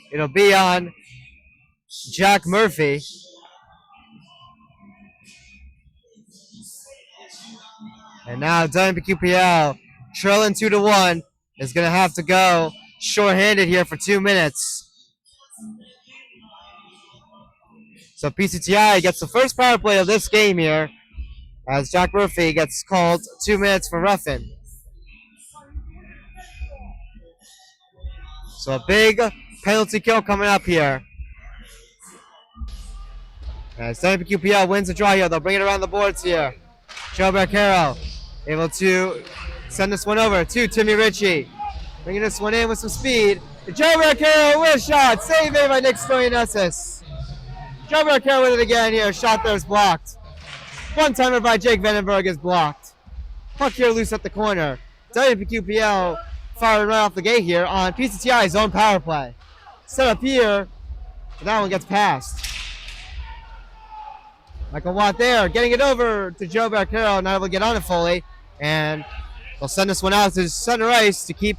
It'll be on Jack Murphy. And now WMPQPL trailing 2-1 is going to have to go shorthanded here for 2 minutes. So PCTI gets the first power play of this game here as Jack Murphy gets called 2 minutes for roughing. So a big penalty kill coming up here. As WMPQPL wins the draw here, they'll bring it around the boards here. Joe Barkero able to send this one over to Timmy Ritchie. Bringing this one in with some speed. Joe Barkero with a shot. Save made by Nick Stoyanesis. Joe Barkero with it again here. Shot there is blocked. One-timer by Jake Vandenberg is blocked. Puck here loose at the corner. WMPQPL firing right off the gate here on PCTI's own power play. Set up here, but that one gets passed. Michael Watt there, getting it over to Joe Barkero, not able to get on it fully, and They'll send this one out to center ice to keep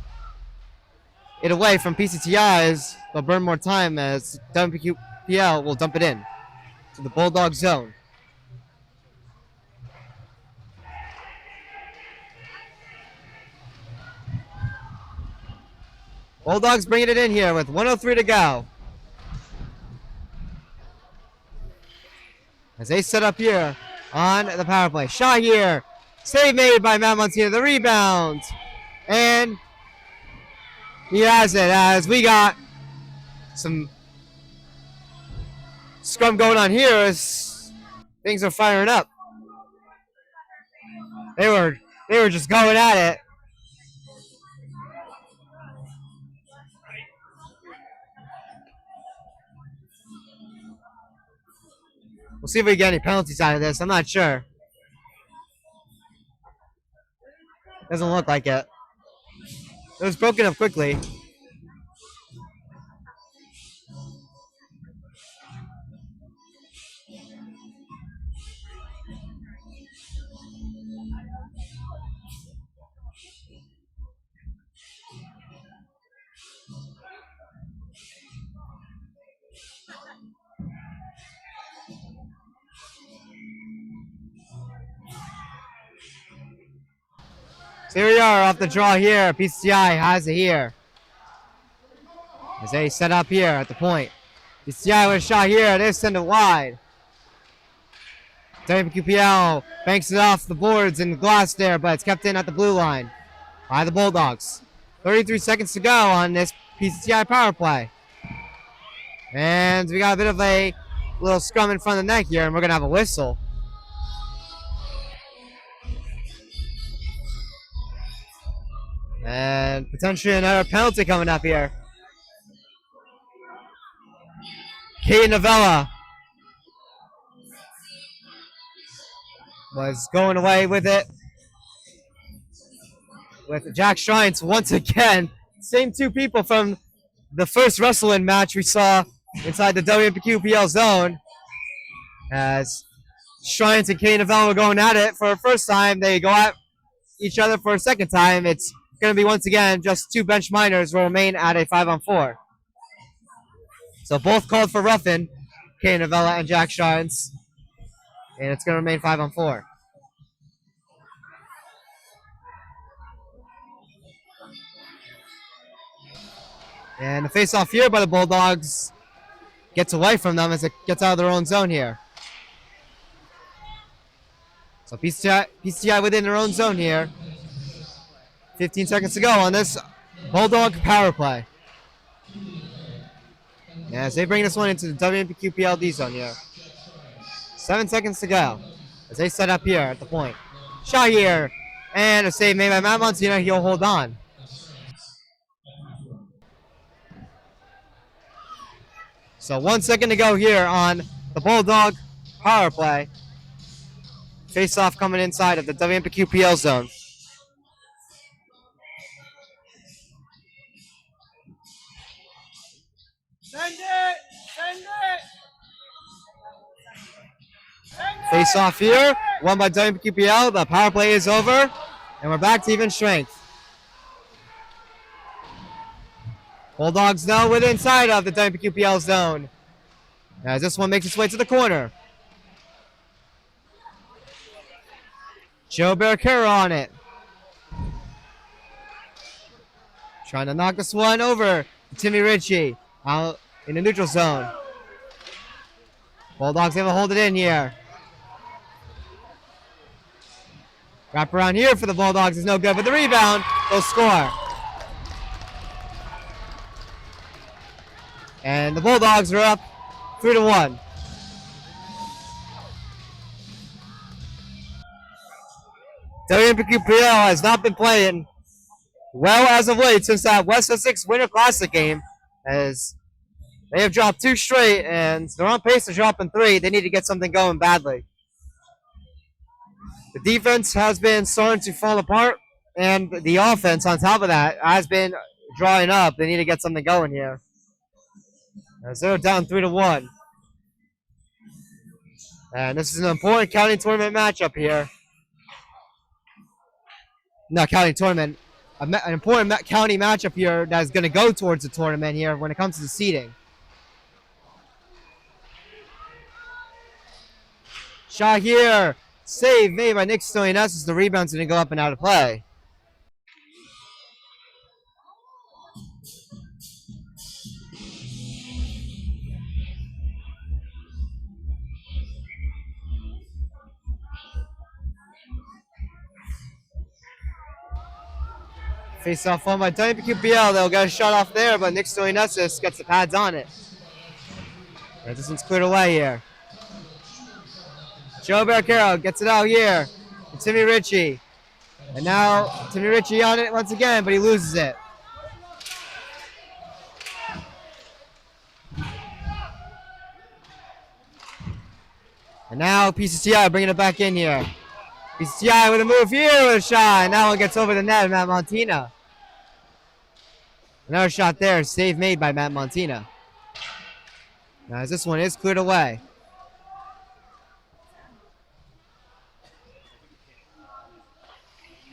it away from PCTIs. They'll burn more time as WMPQPL will dump it in to the Bulldog zone. Bulldogs bringing it in here with 1:03 to go. As they set up here on the power play. Shot here. Save made by Matt Montina. The rebound. And he has it as we got some scrum going on here as things are firing up. They were just going at it. We'll see if we get any penalties out of this. I'm not sure. Doesn't look like it. It was broken up quickly. So here we are off the draw here. PCTI has it here. As they set up here at the point. PCTI with a shot here. They send it wide. WMPQPL banks it off the boards and the glass there, but it's kept in at the blue line by the Bulldogs. 33 seconds to go on this PCTI power play. And we got a bit of a little scrum in front of the net here, and we're going to have a whistle. And potentially another penalty coming up here. Kate Novella was going away with it. With Jack Shrines once again. Same two people from the first wrestling match we saw inside the WMPQPL zone. As Shrines and Kate Novella were going at it for the first time. They go at each other for a second time. It's going to be once again just two bench minors will remain at a 5-on-4. So both called for roughing, Kay Novella and Jack Sharns. And it's going to remain 5-on-4. And the face-off here by the Bulldogs gets away from them as it gets out of their own zone here. So PCTI within their own zone here. 15 seconds to go on this Bulldog power play. As they bring this one into the WMPQPLD zone here. 7 seconds to go as they set up here at the point. Shot here. And a save made by Matt Monsignor. He'll hold on. So 1 second to go here on the Bulldog power play. Face-off coming inside of the WMPQPL zone. Send it! Send it! Face off here, won by WMPQPL. The power play is over, and we're back to even strength. Bulldogs now with inside of the WMPQPL zone. As this one makes its way to the corner. Joe Barricaro on it. Trying to knock this one over to Timmy Ritchie out in the neutral zone. Bulldogs able to hold it in here. Wrap around here for the Bulldogs is no good, but the rebound, they'll score. And the Bulldogs are up 3-1. WMPQPL has not been playing well as of late since that West Essex Winter Classic game, as they have dropped 2 straight and they're on pace to drop in 3. They need to get something going badly. The defense has been starting to fall apart, and the offense on top of that has been drawing up. They need to get something going here. As they're down 3-1. And this is an important county tournament matchup here. not county tournament, an important county matchup here that is going to go towards the tournament here when it comes to the seeding. Shot here. Save made by Nick Stoyanus. The rebound's going to go up and out of play. Face off won by WMPQPL. They'll get a shot off there, but Nick Stoyanus gets the pads on it. Right, this one's cleared away here. Joe Barcaro gets it out here. And Timmy Ritchie. And now Timmy Ritchie on it once again, but he loses it. And now PCTI bringing it back in here. PCTI with a move here with a shot. And that one gets over the net, Matt Montina. Another shot there, save made by Matt Montina. Now as this one is cleared away.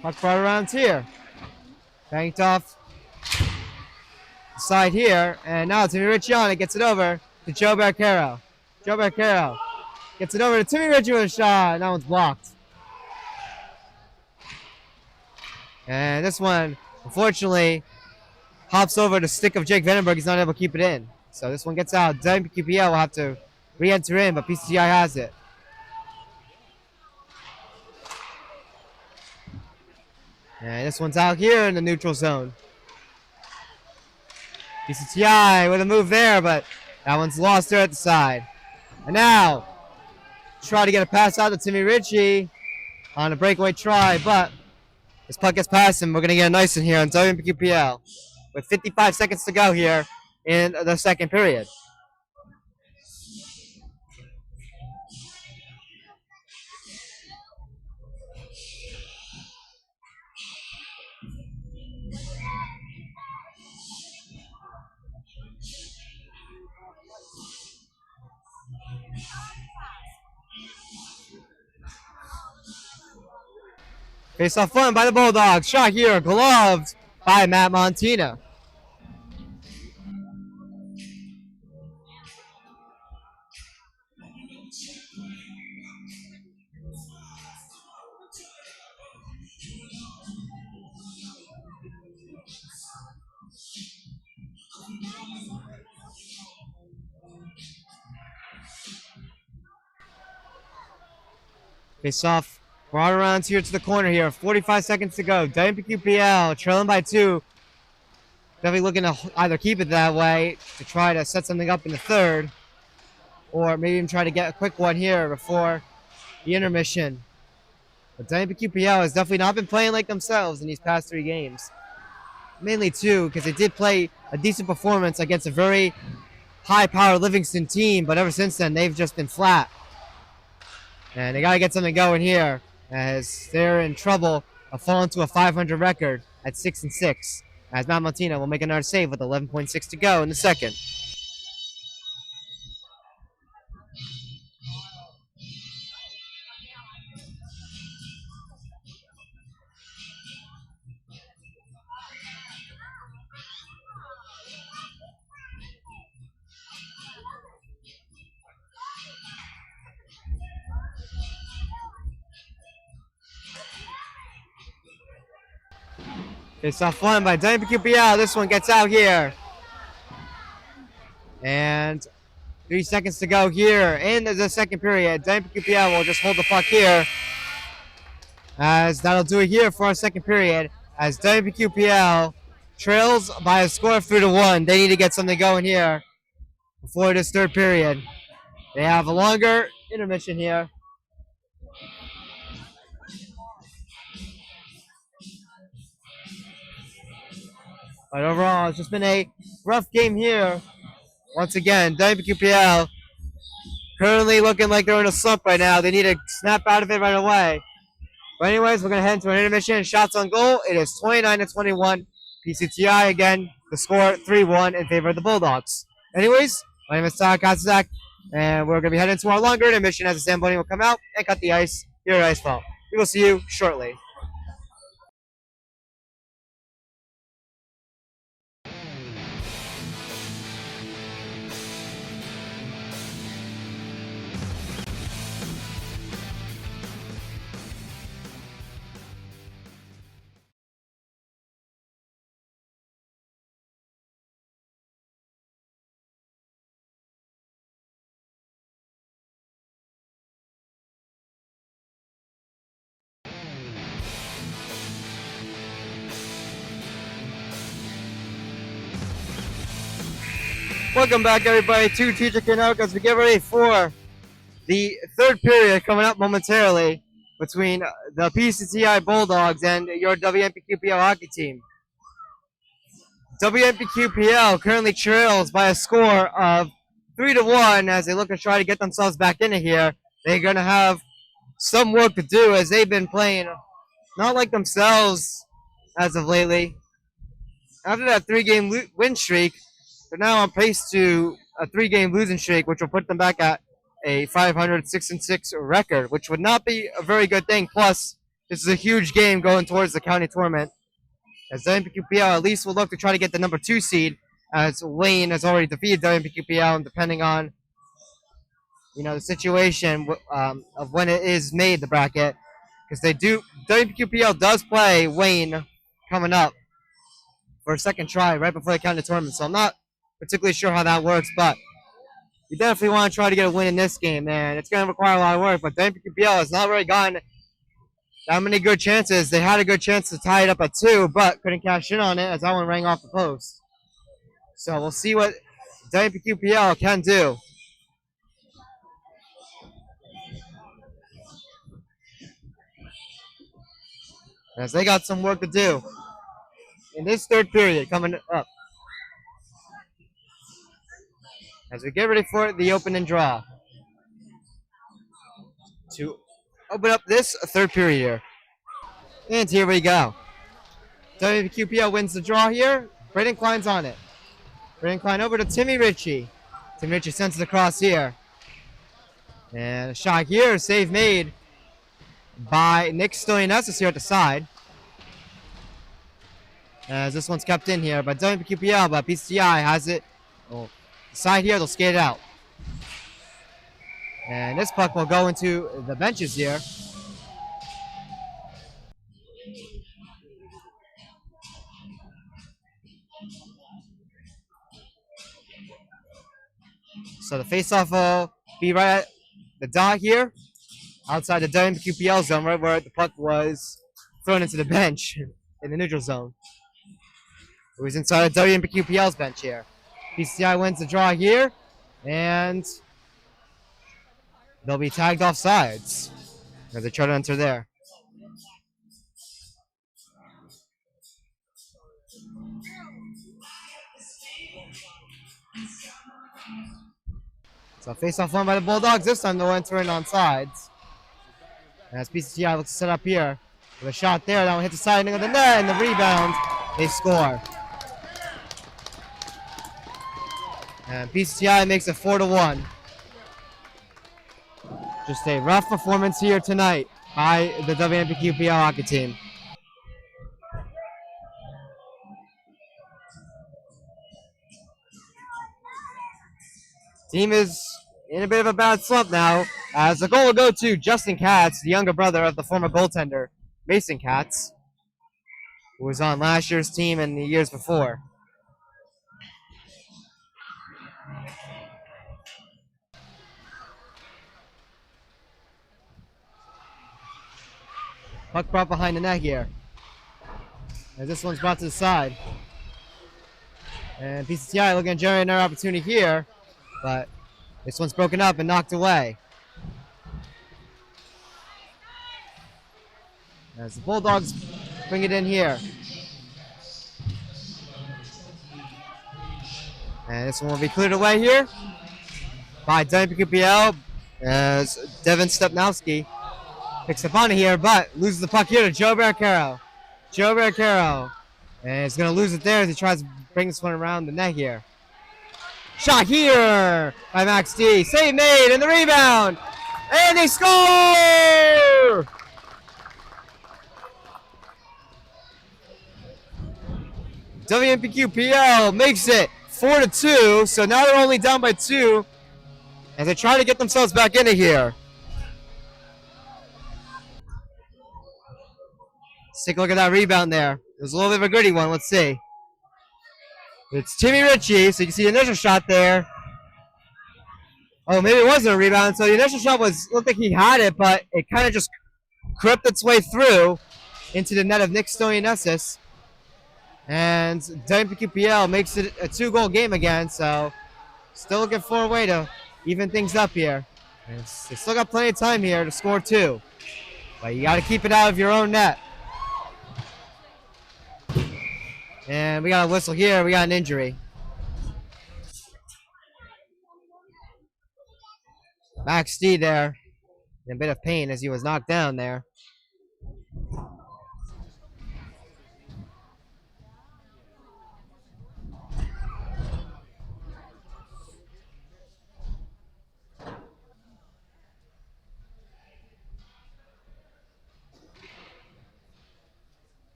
Puck brought around here. Banked off the side here. And now Timmy Ritchie on it, gets it over to Joe Barcaro. Joe Barcaro gets it over to Timmy Ritchie with a shot. And that one's blocked. And this one, unfortunately, hops over the stick of Jake Vandenberg. He's not able to keep it in. So this one gets out. WMPQPL will have to re-enter in, but PCTI has it. And this one's out here in the neutral zone. PCTI with a move there, but that one's lost there at the side. And now, try to get a pass out to Timmy Ritchie on a breakaway try, but this puck gets past him. We're going to get a nice one here on WMPQPL with 55 seconds to go here in the second period. Face off won by the Bulldogs. Shot here, gloved by Matt Montina. Face off. Brought around here to the corner here. 45 seconds to go. WMPQPL trailing by 2. Definitely looking to either keep it that way to try to set something up in the third, or maybe even try to get a quick one here before the intermission. But WMPQPL has definitely not been playing like themselves in these past 3 games. Mainly 2, because they did play a decent performance against a very high-powered Livingston team, but ever since then, they've just been flat. And they got to get something going here, as they're in trouble of falling to a 500 record at 6-6. As Matt Montina will make another save with 11.6 to go in the second. Face off one by WMPQPL. This one gets out here. And 3 seconds to go here in the second period. WMPQPL will just hold the puck here. As that'll do it here for our second period. As WMPQPL trails by a score of 3-1. They need to get something going here before this third period. They have a longer intermission here. But overall, it's just been a rough game here. Once again, WMPQPL currently looking like they're in a slump right now. They need to snap out of it right away. But anyways, we're going to head into an intermission. Shots on goal. It is 29-21. PCTI again. The score 3-1 in favor of the Bulldogs. Anyways, my name is Todd Kazak, and we're going to be heading into our longer intermission as the Zamboni will come out and cut the ice here at Icefall. We will see you shortly. Welcome back, everybody, to TJK NETWORK as we get ready for the third period coming up momentarily between the PCTI Bulldogs and your WMPQPL hockey team. WMPQPL currently trails by a score of 3-1 as they look to try to get themselves back into here. They're going to have some work to do as they've been playing not like themselves as of lately. After that 3-game win streak, they're now on pace to a 3-game losing streak, which will put them back at a 500 6-6 record, which would not be a very good thing. Plus, this is a huge game going towards the county tournament, as WMPQPL at least will look to try to get the number 2 seed, as Wayne has already defeated WMPQPL, and depending on the situation of when it is made, the bracket, because WMPQPL does play Wayne coming up for a second try right before the county tournament. So I'm not particularly sure how that works, but you definitely want to try to get a win in this game, man. It's going to require a lot of work, but WMPQPL has not really gotten that many good chances. They had a good chance to tie it up at 2, but couldn't cash in on it as that one rang off the post. So we'll see what WMPQPL can do. As they got some work to do in this third period coming up. As we get ready for the opening draw to open up this third period here. And here we go. WMPQPL wins the draw here. Braden Klein's on it. Braden Klein over to Timmy Ritchie. Timmy Ritchie sends it across here. And a shot here, save made by Nick Stoyanessis here at the side. As this one's kept in here by WMPQPL, but PCTI has it. Oh, side here, they'll skate it out. And this puck will go into the benches here. So the faceoff will be right at the dot here, outside the WMPQPL zone, right where the puck was thrown into the bench in the neutral zone. It was inside of WMPQPL's bench here. PCTI wins the draw here, and they'll be tagged off sides as they try to enter there. So face-off won by the Bulldogs. This time they'll enter in on sides. As PCTI looks to set up here with a shot there. That one hits the siding of the net, and the rebound, they score. And PCTI makes it 4-1. Just a rough performance here tonight by the WMPQPL hockey team. Team is in a bit of a bad slump now, as the goal will go to Justin Katz, the younger brother of the former goaltender Mason Katz, who was on last year's team and the years before. Puck brought behind the net here, as this one's brought to the side. And PCTI looking to generate another opportunity here, but this one's broken up and knocked away. As the Bulldogs bring it in here. And this one will be cleared away here by WMPQPL as Devin Stepnowski picks up on it here, but loses the puck here to Joe Barricaro. Joe Barricaro. And he's going to lose it there as he tries to bring this one around the net here. Shot here by Max D. Save made and the rebound. And they score! WMPQPL makes it 4-2. So now they're only down by 2 as they try to get themselves back into here. Let's take a look at that rebound there. It was a little bit of a gritty one. Let's see. It's Timmy Ritchie, so you can see the initial shot there. Oh, maybe it wasn't a rebound. So the initial shot looked like he had it, but it kind of just crept its way through into the net of Nick And WMPQPL makes it a 2-goal game again, so still looking for a way to even things up here. And they still got plenty of time here to score 2. But you got to keep it out of your own net. And we got a whistle here. We got an injury. Max D there in a bit of pain as he was knocked down there.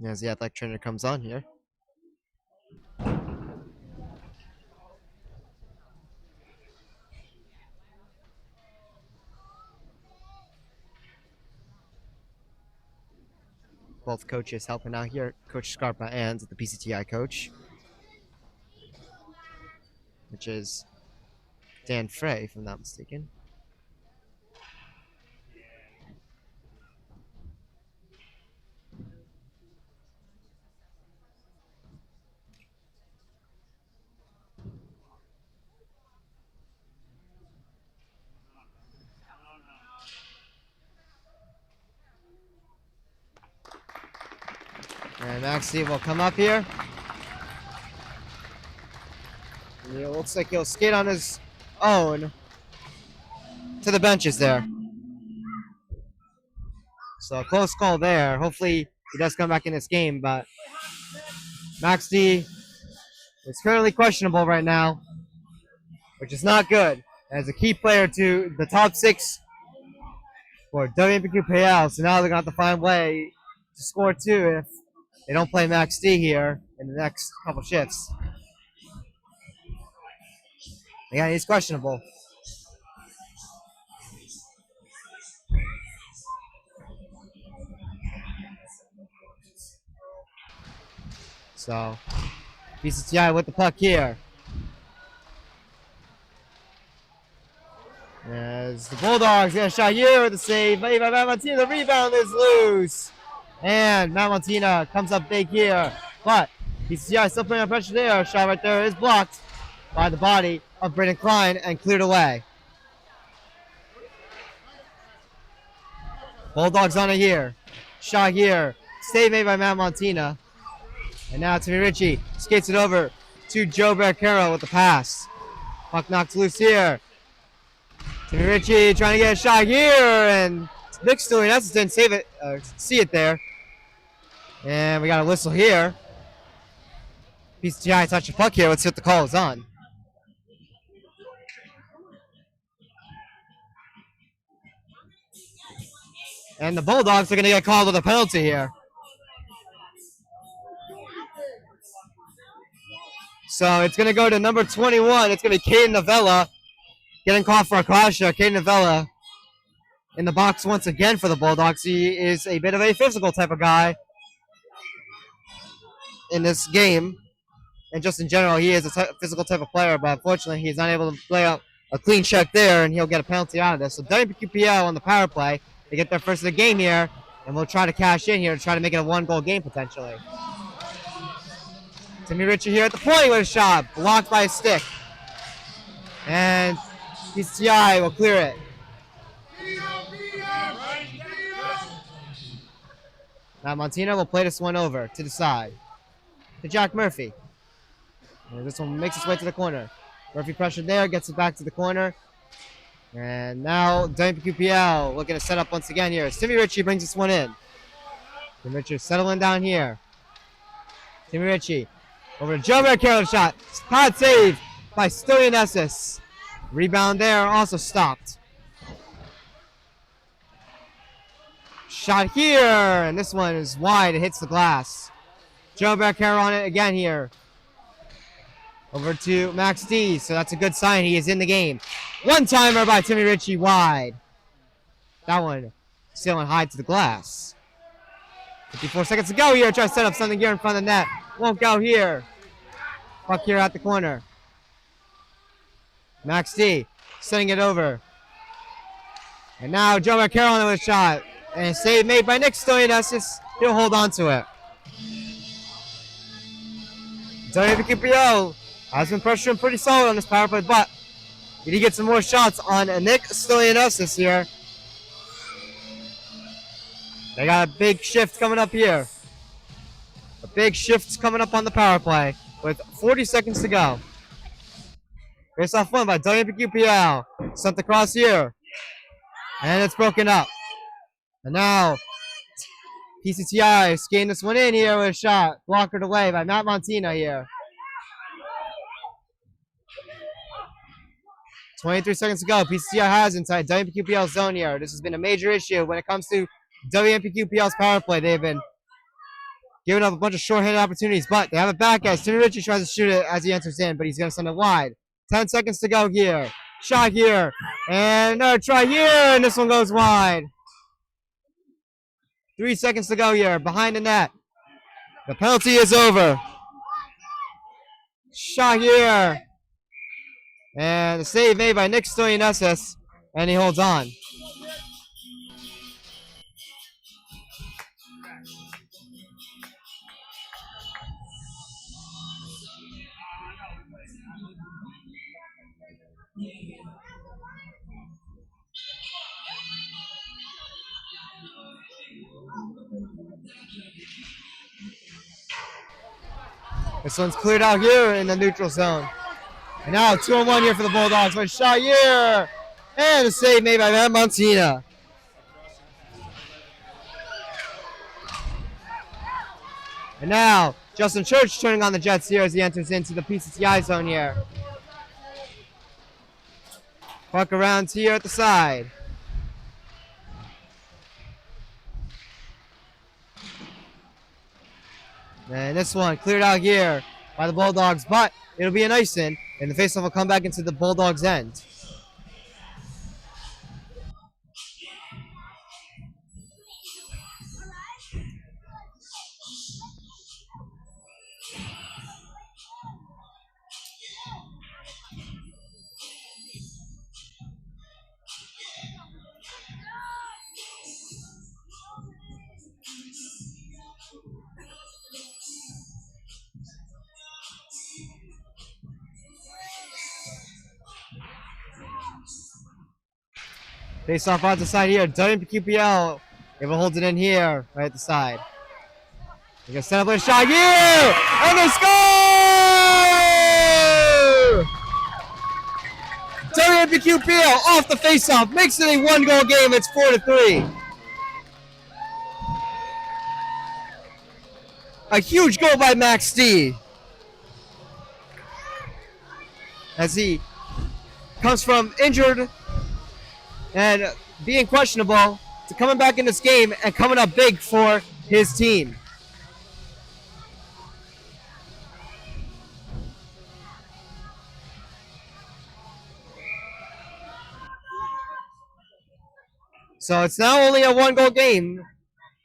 As the athletic trainer comes on here. Both coaches helping out here. Coach Scarpa and the PCTI coach, which is Dan Frey, if I'm not mistaken. And Maxie will come up here. And it looks like he'll skate on his own to the benches there. So a close call there. Hopefully he does come back in this game, but Max D is currently questionable right now, which is not good. As a key player to the top 6 for WMPQPL, so now they're going to have to find a way to score 2 if they don't play Max D here in the next couple shifts. Again, he's questionable. So, PCTI with the puck here. As the Bulldogs get a shot here with the save made by Matt Montina. The rebound is loose. And Matt Montina comes up big here. But PCTI still putting on pressure there. A shot right there is blocked by the body of Brendan Klein and cleared away. Bulldogs on it here. Shot here. Save made by Matt Montina. And now Timmy Ritchie skates it over to Joe Barcaro with the pass. Puck knocked loose here. Timmy Ritchie trying to get a shot here, and Nick Stilianesis didn't save it, see it there. And we got a whistle here. PCTI touched the puck here. Let's see what the call is on. And the Bulldogs are going to get called with a penalty here. So it's going to go to number 21. It's going to be Caden Novella getting called for a caution. Caden Novella in the box once again for the Bulldogs. He is a bit of a physical type of guy in this game. And just in general, he is a physical type of player. But unfortunately, he's not able to play out a clean check there, and he'll get a penalty out of this. So WPQPL on the power play. They get their first of the game here, and we'll try to cash in here to try to make it a 1-goal game potentially. Timmy Ritchie here at the point with a shot. Blocked by a stick. And PCTI will clear it. Now Montina will play this one over to the side. To Jack Murphy. And this one makes its way to the corner. Murphy pressured there, gets it back to the corner. And now WPQPL looking to set up once again here. Timmy Ritchie brings this one in. Timmy Ritchie settling down here. Timmy Ritchie over to Joe Barcaro shot. Hard save by Stilianesis. Rebound there, also stopped. Shot here, and this one is wide. It hits the glass. Joe Barcaro on it again here. Over to Max D, so that's a good sign. He is in the game. One-timer by Timmy Ritchie wide. That one sailing high to the glass. 54 seconds to go here. Try to set up something here in front of the net. Won't go here. Puck here at the corner. Max D setting it over. And now Joe McCarroll with a shot. And a save made by Nick Stoyanakis. He'll hold on to it. WMPQPL has been pressuring pretty solid on this power play, but did he get some more shots on Nick Stoyanakis here? They got a big shift coming up here. A big shift coming up on the power play with 40 seconds to go. Face off won by WMPQPL. Sent across here. And it's broken up. And now PCTI skating this one in here with a shot. Blockered away by Matt Montina here. 23 seconds to go. PCTI has inside WMPQPL zone here. This has been a major issue when it comes to WMPQPL's power play. They've been giving up a bunch of short-handed opportunities, but they have it back as Timmy Ritchie tries to shoot it as he enters in, but he's going to send it wide. 10 seconds to go here. Shot here. And another try here, and this one goes wide. 3 seconds to go here. Behind the net. The penalty is over. Shot here. And the save made by Nick Stoyanakis, and he holds on. This one's cleared out here in the neutral zone. And now 2-on-1 here for the Bulldogs. One shot here. And a save made by Matt Montina. And now Justin Church turning on the Jets here as he enters into the PCTI zone here. Puck around here at the side. And this one cleared out here by the Bulldogs, but it'll be an icing, and the faceoff will come back into the Bulldogs' end. Face off on the side here. WMPQPL. If it holds it in here, right at the side. They're going to set up a shot here! And they score! WMPQPL off the face-off. Makes it a one-goal game. It's 4-3. A huge goal by Max D. As he comes from injured and being questionable to coming back in this game and coming up big for his team. So it's now only a one-goal game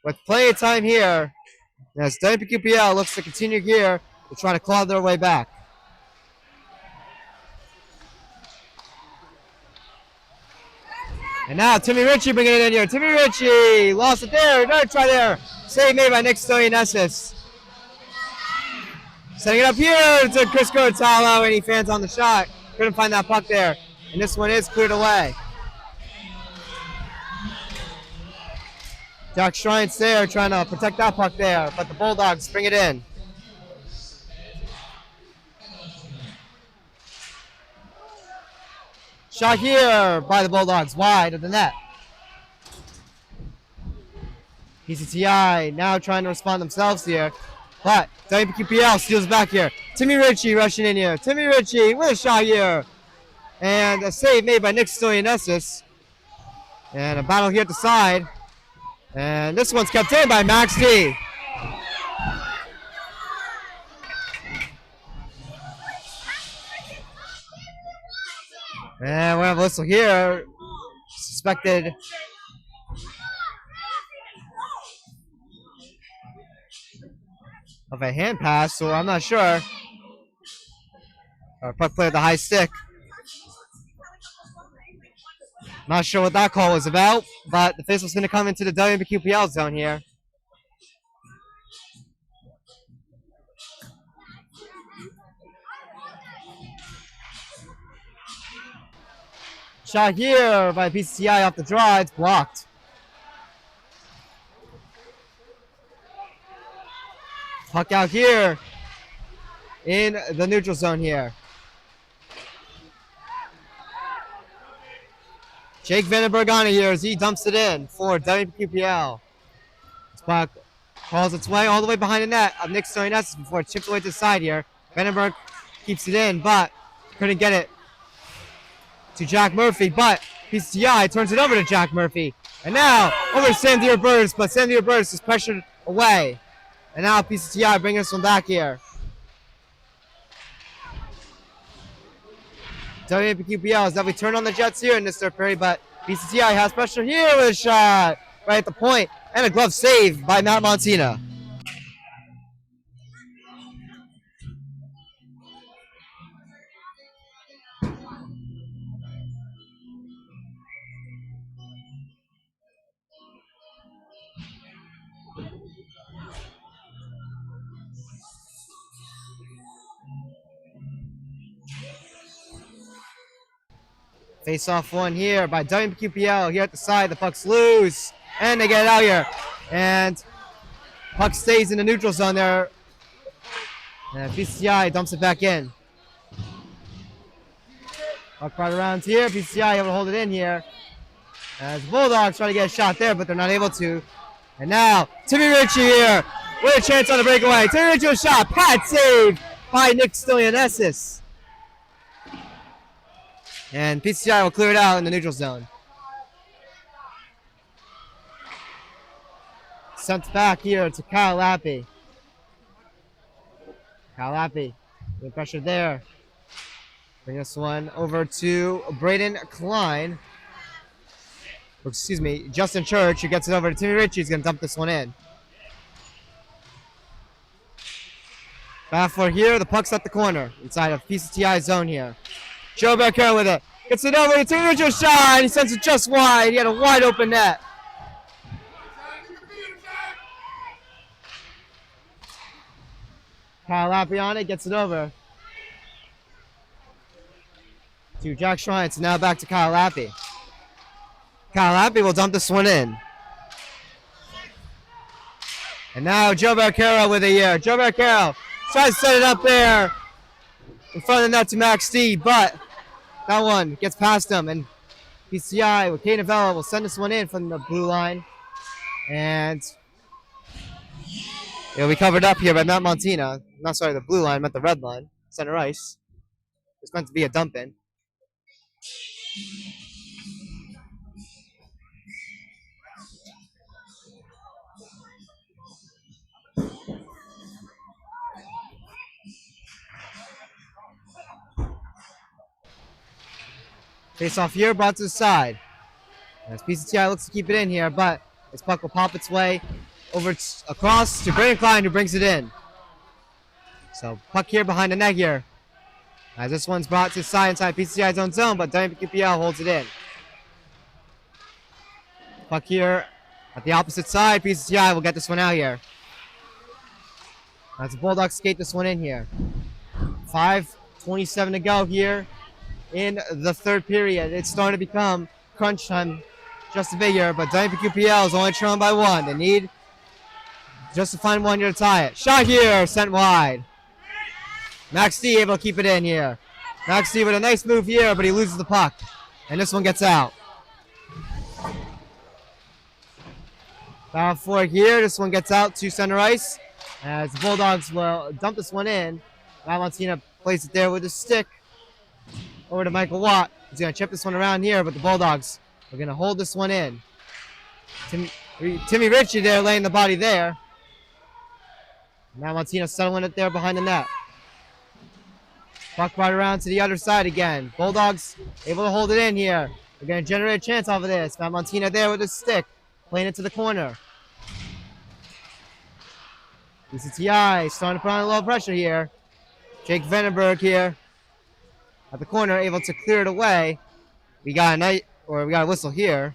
with plenty of time here as WMPQPL looks to continue here to try to claw their way back. And now Timmy Ritchie bringing it in here. Timmy Ritchie lost it there. Another try there. Save made by Nick Stoyanakis. Setting it up here to Chris Cortalo, and he fans on the shot. Couldn't find that puck there. And this one is cleared away. Jack Schreine's there trying to protect that puck there, but the Bulldogs bring it in. Shot here by the Bulldogs, wide of the net. PCTI now trying to respond themselves here, but WMPQPL steals back here. Timmy Ritchie rushing in here. Timmy Ritchie with a shot here. And a save made by Nick Stoyanakis. And a battle here at the side. And this one's kept in by Max D. And we have a whistle here. Suspected of a hand pass, or I'm not sure. Or puck play with the high stick. Not sure what that call was about, but the face was going to come into the WMPQPL zone here. Shot here by PCTI off the draw. It's blocked. Puck out here in the neutral zone here. Jake Vandenberg on it here as he dumps it in for WMPQPL. This puck calls its way all the way behind the net of Nick Stoyanetsis before it chips away to the side here. Vandenberg keeps it in, but couldn't get it to Jack Murphy, but PCTI turns it over to Jack Murphy. And now over to Sandy Roberts, but Sandy Roberts is pressured away. And now PCTI bringing this one back here. WMPQPL is definitely turned on the Jets here in this third period, but PCTI has pressure here with a shot right at the point, and a glove save by Matt Montina. Face-off one here by WMPQPL here at the side. The puck's loose, and they get it out here. And puck stays in the neutral zone there. And PCTI dumps it back in. Puck right around here. PCTI able to hold it in here. As Bulldogs try to get a shot there, but they're not able to. And now, Timmy Ritchie here with a chance on the breakaway. Timmy Ritchie with a shot. Pad save by Nick Stoyanetsis. And PCTI will clear it out in the neutral zone. Sent back here to Kyle Lappy. Kyle Lappy, good pressure there. Bring this one over to Braden Klein. Or, excuse me, Justin Church, who gets it over to Timmy Ritchie. He's going to dump this one in. Back for here, the puck's at the corner inside of PCTI zone here. Joe Becker with it. Gets it over to Timmy Ritchie's shot. He sends it just wide. He had a wide open net. Kyle Lappy on it, gets it over to Jack Schreins. Now back to Kyle Lappy. Kyle Lappy will dump this one in. And now Joe Barcaro with a year. Joe Barcaro tries to set it up there in front of the net to Max D, but that one gets past him. And PCI with Kate Novella will send this one in from the blue line. And it'll be covered up here by Matt Montina. Not sorry, the blue line, meant the red line. Center ice. It's meant to be a dump in. Face off here, brought to the side. As PCTI looks to keep it in here, but this puck will pop its way over across to Brandon Klein, who brings it in. So puck here behind the net here. As this one's brought to the side inside PCTI's own zone, but WMPQPL holds it in. Puck here at the opposite side. PCTI will get this one out here. As the Bulldogs skate this one in here. 5:27 to go here in the third period. It's starting to become crunch time just a bit here, but WMPQPL is only trailing by one. They need just to find one here to tie it. Shot here, sent wide. Max D able to keep it in here. Max D with a nice move here, but he loses the puck. And this one gets out. Foul for here. This one gets out to center ice. As the Bulldogs will dump this one in. Valentina plays it there with his stick. Over to Michael Watt. He's going to chip this one around here, but the Bulldogs are going to hold this one in. Timmy Ritchie there laying the body there. Now Montina settling it there behind the net. Puck right around to the other side again. Bulldogs able to hold it in here. They're going to generate a chance off of this. Matt Montina there with his stick. Playing it to the corner. PCTI starting to put on a little pressure here. Jake Vandenberg here at the corner, able to clear it away. We got a whistle here.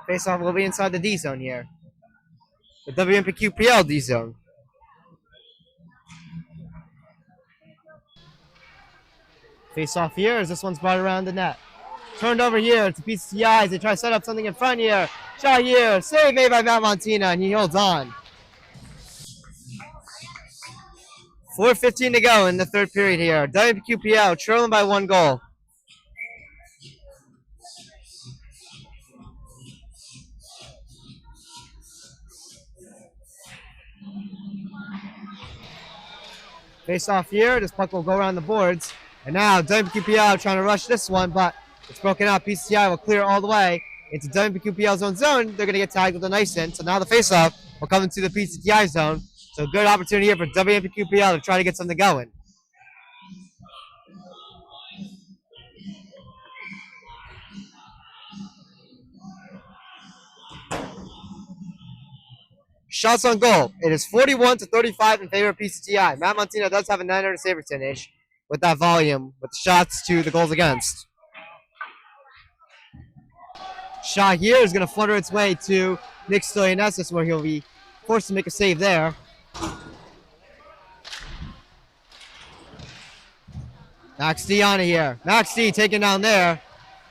Face-off will be inside the D zone here. The WMPQPL D zone. Face-off here as this one's brought around the net. Turned over here to PCTI as they try to set up something in front here. Shot here, save made by Matt Montina, and he holds on. 4:15 to go in the third period here. WMPQPL trailing by 1 goal. Face off here. This puck will go around the boards. And now WMPQPL trying to rush this one, but it's broken out. PCTI will clear all the way into WMPQPL's own zone. They're going to get tagged with an ice in. So now the face off will come into the PCTI zone. So good opportunity here for WMPQPL to try to get something going. Shots on goal. It is 41-35 in favor of PCTI. Matt Montina does have a 900 save percentage with that volume, with the shots to the goals against. Shot here is going to flutter its way to Nick Stoyanesis, where he'll be forced to make a save there. Max D on it here. Max D taken down there.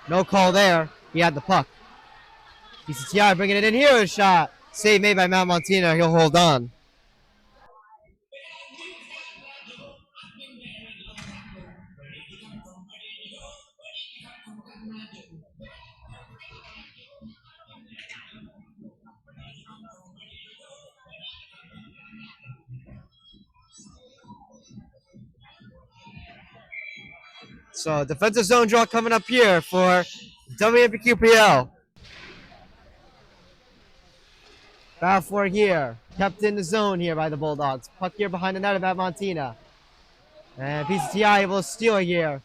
No call there. He had the puck. PCTI bringing it in here. A shot. Save made by Matt Montina. He'll hold on. So defensive zone draw coming up here for WMPQPL. Battle for here. Kept in the zone here by the Bulldogs. Puck here behind the net of Matt Montina. And PCTI able to steal it here.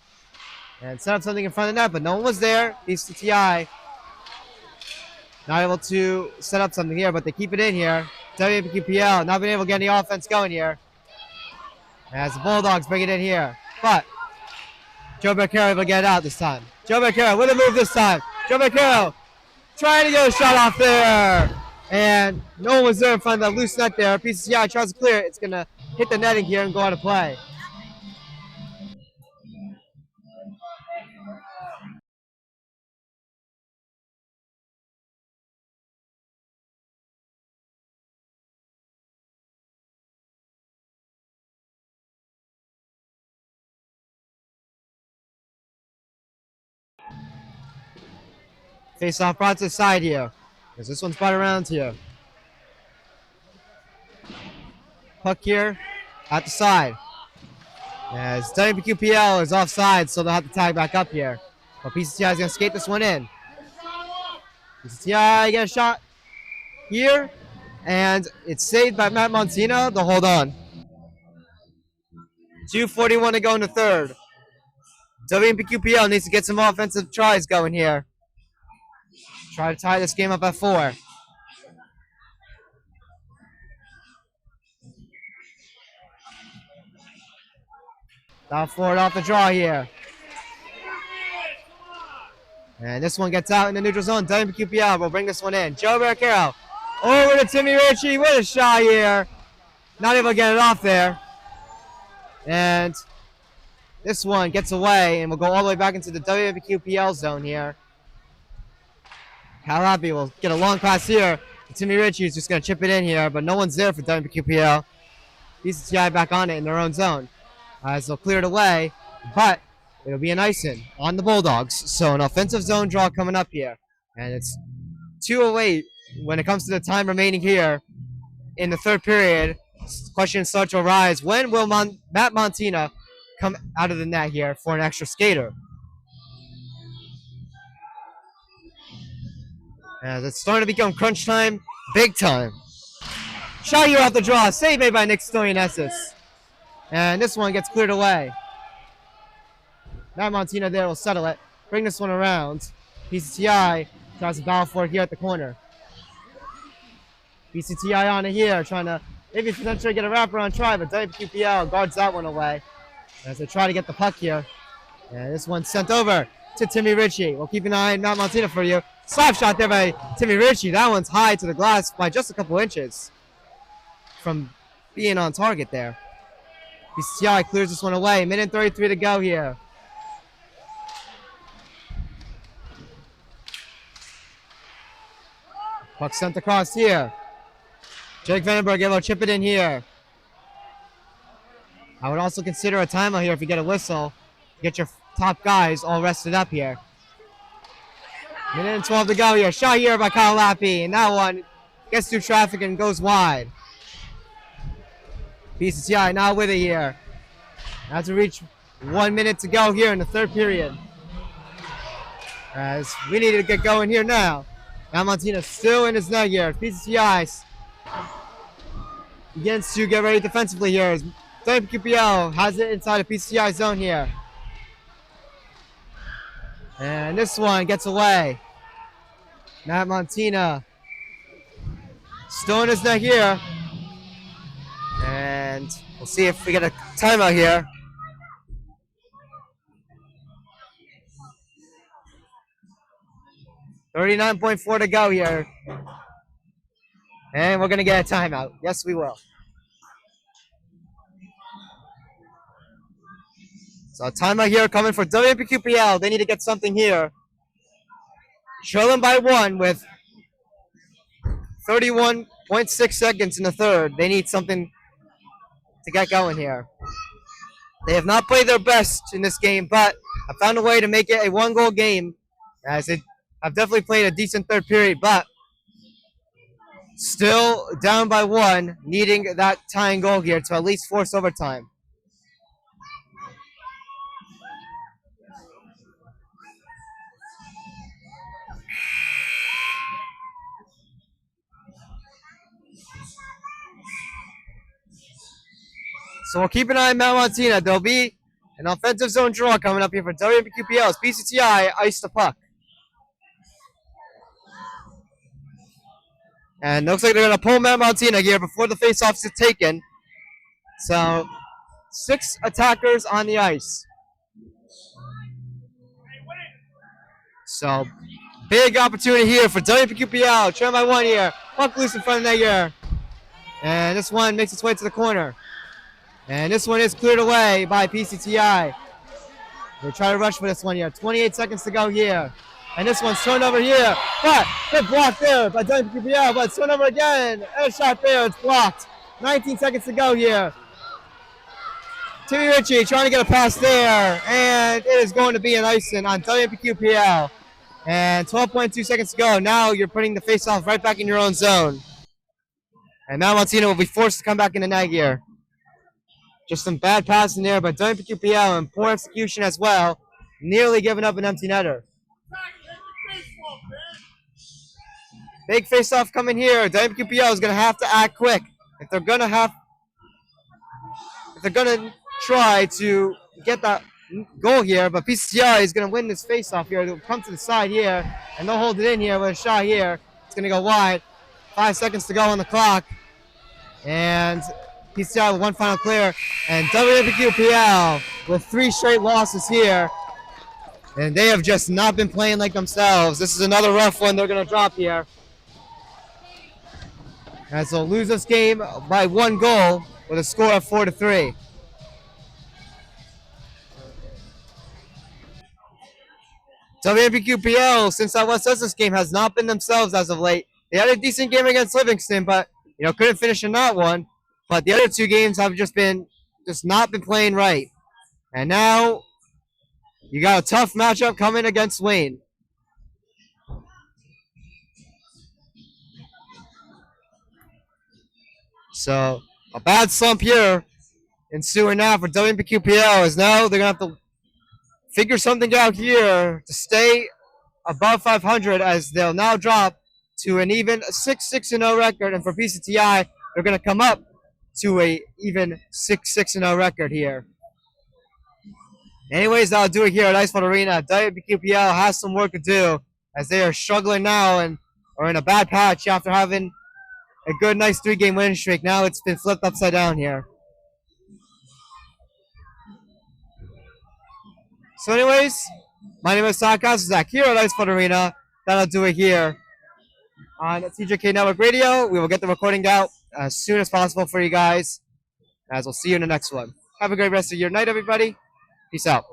And set up something in front of the net, but no one was there. PCTI not able to set up something here, but they keep it in here. WMPQPL not being able to get any offense going here. As the Bulldogs bring it in here. But Joe Beccaro will get it out this time. Joe Beccaro with a move this time. Joe Beccaro trying to get a shot off there. And no one was there in front of that loose net there. PCTI tries to clear it. It's going to hit the netting here and go out of play. Face off brought to the side here. As this one's brought around here. Puck here at the side. As WMPQPL is offside, so they'll have to tag back up here. But PCTI is going to skate this one in. PCTI get a shot here. And it's saved by Matt Montina. They'll hold on. 2:41 to go in the third. WMPQPL needs to get some offensive tries going here. Try to tie this game up at 4. Down forward off the draw here. And this one gets out in the neutral zone. WMPQPL will bring this one in. Joe Beccaro over to Timmy Ritchie with a shot here. Not able to get it off there. And this one gets away and will go all the way back into the WMPQPL zone here. Calabi will get a long pass here. Timmy Ritchie is just going to chip it in here, but no one's there for WMPQPL. PCTI back on it in their own zone. As they'll clear it away, but it'll be an icing on the Bulldogs. So an offensive zone draw coming up here. And it's 2:08 when it comes to the time remaining here in the third period. Questions start to arise. When will Matt Montina come out of the net here for an extra skater? As it's starting to become crunch time, big time. Shot here off the draw, save made by Nick Stoyanesis. And this one gets cleared away. Matt Montina there will settle it. Bring this one around. PCTI tries to battle for it here at the corner. PCTI on it here, trying to maybe potentially get a wraparound try, but WMPQPL guards that one away as they try to get the puck here. And this one's sent over to Timmy Ritchie. We'll keep an eye on Matt Montina for you. Slap shot there by Timmy Ritchie. That one's high to the glass by just a couple inches from being on target there. PCTI clears this one away. Minute 33 to go here. Puck sent across here. Jake Vandenberg able to chip it in here. I would also consider a timeout here if you get a whistle. Get your top guys all rested up here. Minute and 12 to go here. Shot here by Kyle Lappy. And that one gets through traffic and goes wide. PCTI now with it here. Has to reach 1 minute to go here in the third period. As we need to get going here now. Now Montina still in his net here. PCTI begins to get ready defensively here. As WMPQPL has it inside the PCTI zone here. And this one gets away. Matt Montina still in his net here. And we'll see if we get a timeout here. $39.4 to go here. And we're going to get a timeout. Yes, we will. So a timeout here coming for WMPQPL. They need to get something here. Trailing by one with 31.6 seconds in the third. They need something to get going here. They have not played their best in this game, but have found a way to make it a one-goal game, as they have definitely played a decent third period, but still down by one, needing that tying goal here to at least force overtime. So we'll keep an eye on Mount Montina. There'll be an offensive zone draw coming up here for WMPQPL as PCTI ice the puck. And looks like they're going to pull Mount Montina here before the faceoffs is taken. So 6 attackers on the ice. So big opportunity here for WMPQPL. Trying by one here. Puck loose in front of the net here. And this one makes its way to the corner. And this one is cleared away by PCTI. They try to rush for this one here. 28 seconds to go here. And this one's turned over here. But good block there by WMPQPL. But it's turned over again. And a shot there. It's blocked. 19 seconds to go here. Timmy Ritchie trying to get a pass there. And it is going to be an icing on WMPQPL. And 12.2 seconds to go. Now you're putting the faceoff right back in your own zone. And now Montina will be forced to come back in the net here. Just some bad passing there by WMPQPL and poor execution as well. Nearly giving up an empty netter. Big face-off coming here. WMPQPL is going to have to act quick if they're going to try to get that goal here. But PCTI is going to win this face-off here. They'll come to the side here, and they'll hold it in here with a shot here. It's going to go wide. 5 seconds to go on the clock. And PCTI with one final clear. And WMPQPL with 3 straight losses here. And they have just not been playing like themselves. This is another rough one they're going to drop here. As they'll lose this game by 1 goal with a score of 4-3. WMPQPL, since that West Essex game, has not been themselves as of late. They had a decent game against Livingston, but couldn't finish in that one. But the other 2 games have just not been playing right. And now you got a tough matchup coming against Wayne. So a bad slump here ensuing now for WMPQPL is now they're going to have to figure something out here to stay above 500 as they'll now drop to an even 6-6-0 record. And for PCTI, they're going to come up to a even 6-6-0 record here. Anyways, that'll do it here at Icefall Arena. WPQPL has some work to do as they are struggling now and are in a bad patch after having a good, nice 3-game winning streak. Now it's been flipped upside down here. So anyways, my name is Sakas Zach here at Icefall Arena. That'll do it here on TJK Network Radio. We will get the recording out as soon as possible for you guys, as we'll see you in the next one. Have a great rest of your night, everybody. Peace out.